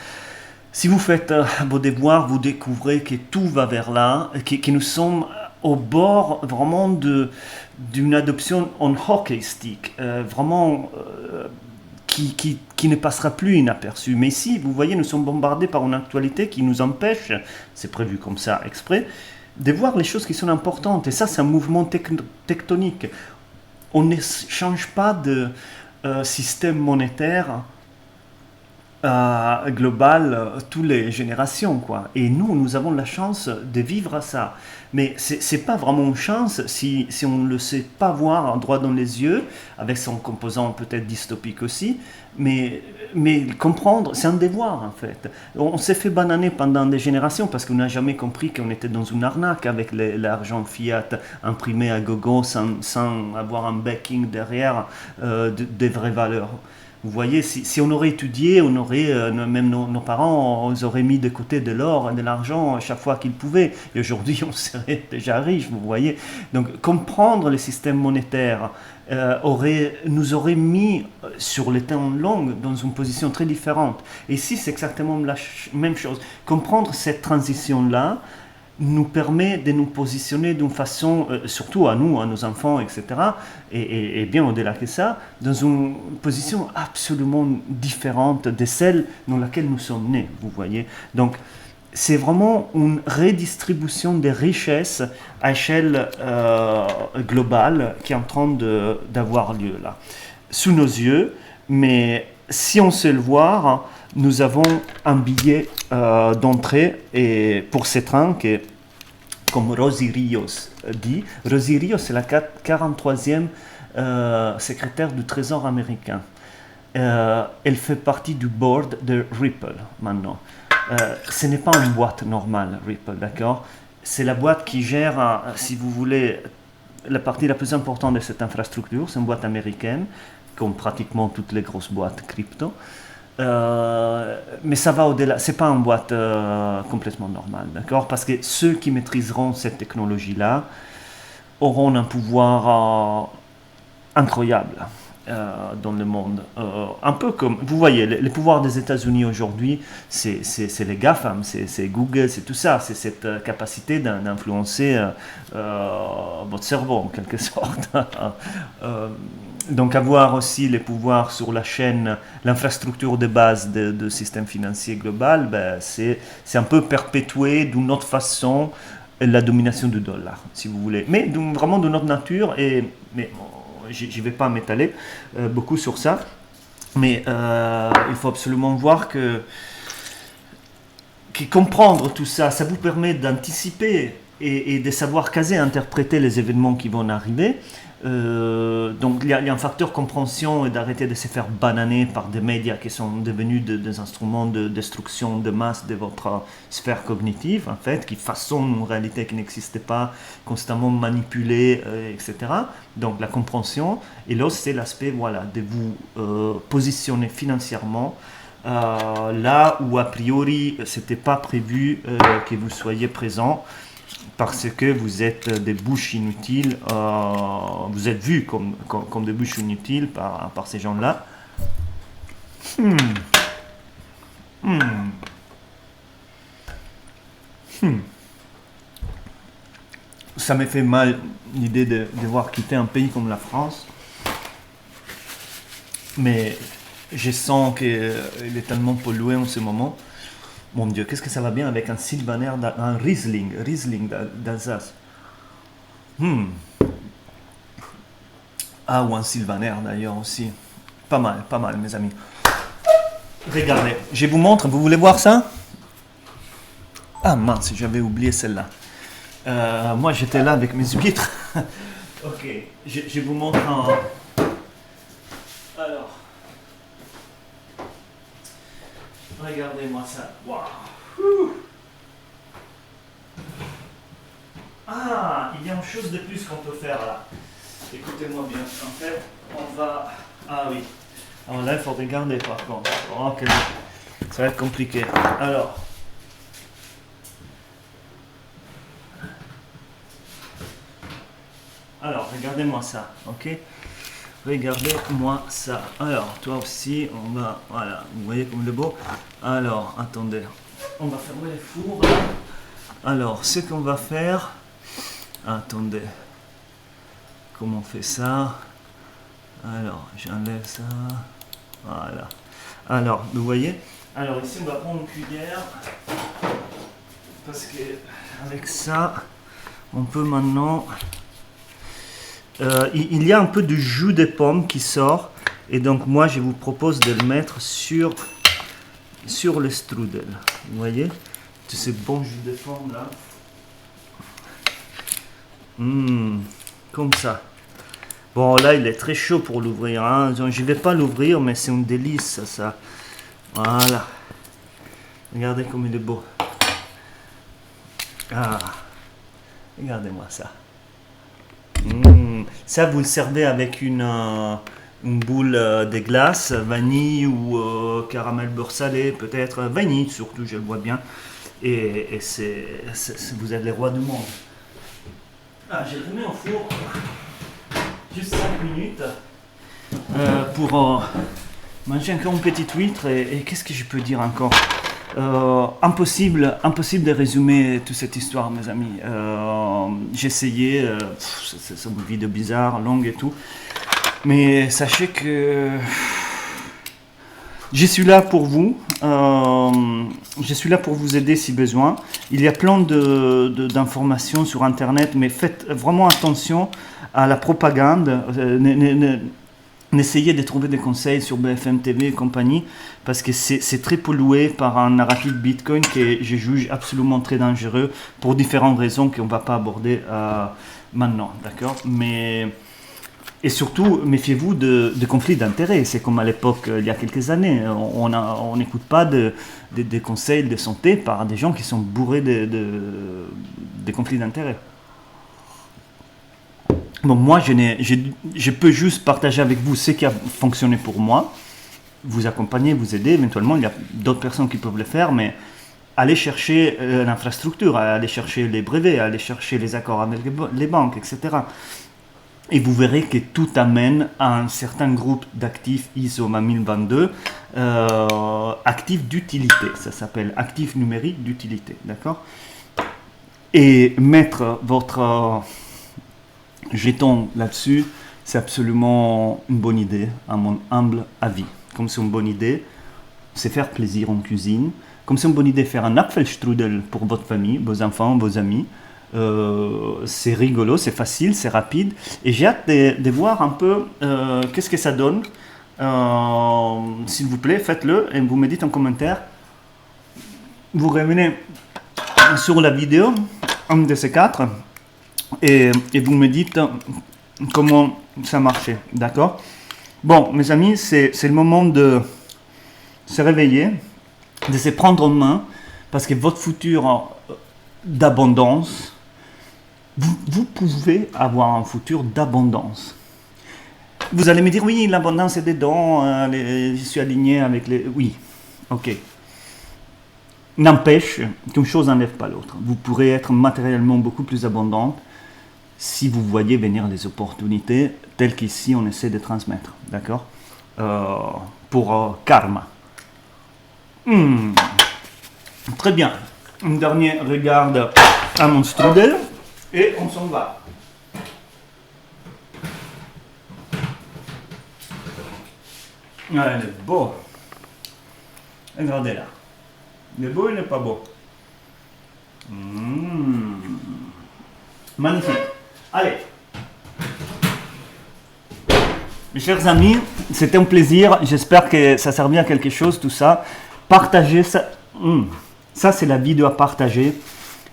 Si vous faites vos devoirs, vous découvrez que tout va vers là, que nous sommes au bord vraiment d'une adoption en hockey stick, vraiment qui ne passera plus inaperçue. Mais ici, vous voyez, nous sommes bombardés par une actualité qui nous empêche, c'est prévu comme ça exprès, de voir les choses qui sont importantes. Et ça, c'est un mouvement tectonique. On ne change pas de système monétaire global, toutes les générations, quoi. Et nous avons la chance de vivre ça. Mais c'est pas vraiment une chance si on ne le sait pas voir droit dans les yeux, avec son composant peut-être dystopique aussi. Mais comprendre, c'est un devoir en fait. On s'est fait bananer pendant des générations parce qu'on n'a jamais compris qu'on était dans une arnaque avec l'argent fiat imprimé à gogo sans avoir un backing derrière des vraies valeurs. Vous voyez, si on aurait étudié, on aurait, même nos parents, ils auraient mis de côté de l'or et de l'argent chaque fois qu'ils pouvaient. Et aujourd'hui, on serait déjà riche, vous voyez. Donc, comprendre le système monétaire nous aurait mis sur le temps long dans une position très différente. Et ici, c'est exactement la même chose. Comprendre cette transition-là nous permet de nous positionner d'une façon, surtout à nous, à nos enfants, etc., et bien au-delà que ça, dans une position absolument différente de celle dans laquelle nous sommes nés, vous voyez. Donc, c'est vraiment une redistribution des richesses à échelle globale qui est en train d'avoir lieu là, sous nos yeux, mais si on sait le voir, nous avons un billet d'entrée et pour ces trains qui, comme Rosie Rios dit, Rosie Rios c'est la 43e secrétaire du Trésor américain. Elle fait partie du board de Ripple maintenant. Ce n'est pas une boîte normale, Ripple, d'accord? C'est la boîte qui gère, si vous voulez, la partie la plus importante de cette infrastructure. C'est une boîte américaine, comme pratiquement toutes les grosses boîtes crypto. Mais ça va au-delà, c'est pas une boîte complètement normale, d'accord? Parce que ceux qui maîtriseront cette technologie-là auront un pouvoir incroyable dans le monde. Un peu comme, vous voyez, les pouvoirs des États-Unis aujourd'hui, c'est les GAFAM, c'est Google, c'est tout ça, c'est cette capacité d'influencer votre cerveau en quelque sorte. Donc avoir aussi les pouvoirs sur la chaîne, l'infrastructure de base du système financier global, ben, c'est un peu perpétuer d'une autre façon la domination du dollar, si vous voulez. Mais vraiment de notre nature, mais je ne vais pas m'étaler beaucoup sur ça, mais il faut absolument voir que comprendre tout ça, ça vous permet d'anticiper et de savoir caser, interpréter les événements qui vont arriver. Donc il y a un facteur compréhension et d'arrêter de se faire bananer par des médias qui sont devenus des instruments de destruction de masse de votre sphère cognitive, en fait, qui façonnent une réalité qui n'existait pas, constamment manipulée, etc. Donc la compréhension. Et là, c'est l'aspect, voilà, de vous positionner financièrement là où a priori c'était pas prévu que vous soyez présent, parce que vous êtes des bouches inutiles, vous êtes vus comme des bouches inutiles par ces gens-là. Ça me fait mal l'idée de devoir quitter un pays comme la France, mais je sens qu'il est tellement pollué en ce moment. Mon Dieu, qu'est-ce que ça va bien avec un Sylvaner, un Riesling d'Alsace. Ah, ou un Sylvaner d'ailleurs aussi. Pas mal, mes amis. Regardez, je vous montre, vous voulez voir ça? Ah mince, j'avais oublié celle-là. Moi, j'étais là avec mes huîtres. Ok, je vous montre un... Alors... Regardez-moi ça. Waouh. Ah, il y a une chose de plus qu'on peut faire là. Écoutez-moi bien. En fait, on va... Ah oui. Alors là, il faut regarder par contre. Oh, ça va être compliqué. Alors... regardez-moi ça, ok? Regardez-moi ça. Alors, toi aussi, on va... Voilà, vous voyez comme le beau. Alors, attendez. On va fermer les fours. Alors, ce qu'on va faire... Attendez. Comment on fait ça? Alors, j'enlève ça. Voilà. Alors, vous voyez? Alors, ici, on va prendre une cuillère. Parce que, avec ça, on peut maintenant... il y a un peu de jus de pomme qui sort, et donc moi je vous propose de le mettre sur sur le strudel. Vous voyez, tous ces bons jus de forme là. Comme ça. Bon, là, il est très chaud pour l'ouvrir. Hein. Je ne vais pas l'ouvrir, mais c'est un délice, ça. Voilà. Regardez comme il est beau. Ah. Regardez-moi ça. Ça, vous le servez avec une boule de glace, vanille ou caramel beurre salé, peut-être. Vanille, surtout, je le vois bien. Et vous êtes les rois du monde. Ah, j'ai remis au four juste 5 minutes pour manger encore une petite huître. Et qu'est-ce que je peux dire encore? Impossible de résumer toute cette histoire, mes amis. J'ai essayé, c'est une vidéo bizarre, longue et tout. Mais sachez que je suis là pour vous. Je suis là pour vous aider si besoin. Il y a plein d'informations sur Internet, mais faites vraiment attention à la propagande. N'essayez de trouver des conseils sur BFM TV et compagnie, parce que c'est très pollué par un narratif Bitcoin que je juge absolument très dangereux pour différentes raisons qu'on ne va pas aborder maintenant, d'accord? Et surtout, méfiez-vous de conflits d'intérêts. C'est comme à l'époque, il y a quelques années. On n'écoute pas des conseils de santé par des gens qui sont bourrés de conflits d'intérêts. Bon, moi, je peux juste partager avec vous ce qui a fonctionné pour moi, vous accompagner, vous aider. Éventuellement, il y a d'autres personnes qui peuvent le faire, mais allez chercher l'infrastructure, allez chercher les brevets, allez chercher les accords avec les banques, etc. Et vous verrez que tout amène à un certain groupe d'actifs ISO 20022, actifs d'utilité. Ça s'appelle actifs numériques d'utilité, d'accord? Et mettre votre jeton là-dessus, c'est absolument une bonne idée, à mon humble avis. Comme c'est une bonne idée, c'est faire plaisir en cuisine. Comme c'est une bonne idée, faire un Apfelstrudel pour votre famille, vos enfants, vos amis. C'est rigolo, c'est facile, c'est rapide. Et j'ai hâte de voir un peu qu'est-ce que ça donne. S'il vous plaît, faites-le et vous me dites en commentaire. Vous revenez sur la vidéo, un de ces quatre. Et vous me dites comment ça marchait, d'accord? Bon, mes amis, c'est le moment de se réveiller, de se prendre en main, parce que votre futur d'abondance, vous pouvez avoir un futur d'abondance. Vous allez me dire, oui, l'abondance est dedans, je suis aligné avec les... Oui, ok. N'empêche qu'une chose n'enlève pas l'autre. Vous pourrez être matériellement beaucoup plus abondante si vous voyez venir les opportunités telles qu'ici on essaie de transmettre, d'accord? Pour karma. Très bien. Un dernier regard à mon strudel et on s'en va. Ah, il est beau. Regardez là. Il est beau, il n'est pas beau. Magnifique. Allez. Mes chers amis, c'était un plaisir. J'espère que ça servait à quelque chose, tout ça. Partagez ça. Ça, c'est la vidéo à partager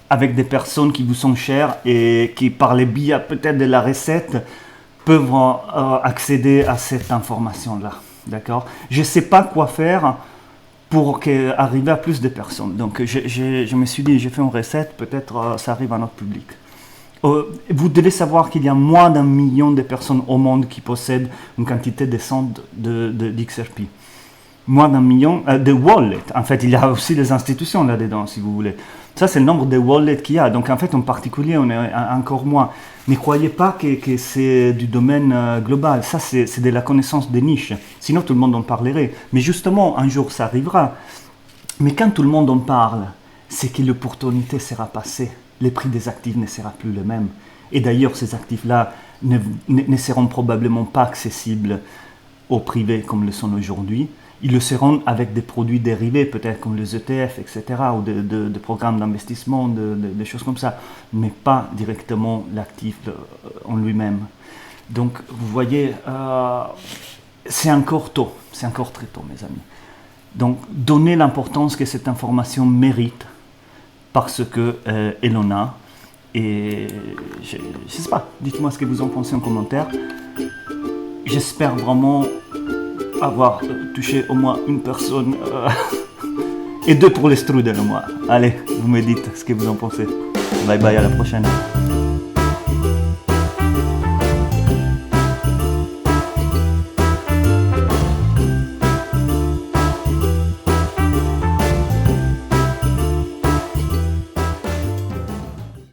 avec des personnes qui vous sont chères et qui, par les biais peut-être de la recette, peuvent accéder à cette information-là. D'accord? Je ne sais pas quoi faire pour arriver à plus de personnes. Donc, je me suis dit, j'ai fait une recette, peut-être ça arrive à notre public. Vous devez savoir qu'il y a moins d'1 million de personnes au monde qui possèdent une quantité décente d'XRP. Moins d'1 million de wallets. En fait, il y a aussi des institutions là-dedans, si vous voulez. Ça, c'est le nombre de wallets qu'il y a. Donc, en fait, en particulier, on est encore moins. Ne croyez pas que c'est du domaine global. Ça, c'est de la connaissance de niche. Sinon, tout le monde en parlerait. Mais justement, un jour, ça arrivera. Mais quand tout le monde en parle, c'est que l'opportunité sera passée. Les prix des actifs ne seront plus les mêmes. Et d'ailleurs, ces actifs-là ne seront probablement pas accessibles au privé comme le sont aujourd'hui. Ils le seront avec des produits dérivés, peut-être comme les ETF, etc., ou des programmes d'investissement, des choses comme ça, mais pas directement l'actif en lui-même. Donc, vous voyez, c'est encore tôt, c'est encore très tôt, mes amis. Donc, donner l'importance que cette information mérite parce que elle en a. Et je ne sais pas, dites-moi ce que vous en pensez en commentaire. J'espère vraiment avoir touché au moins une personne et 2 pour les strudels au moins. Allez, vous me dites ce que vous en pensez. Bye bye, à la prochaine.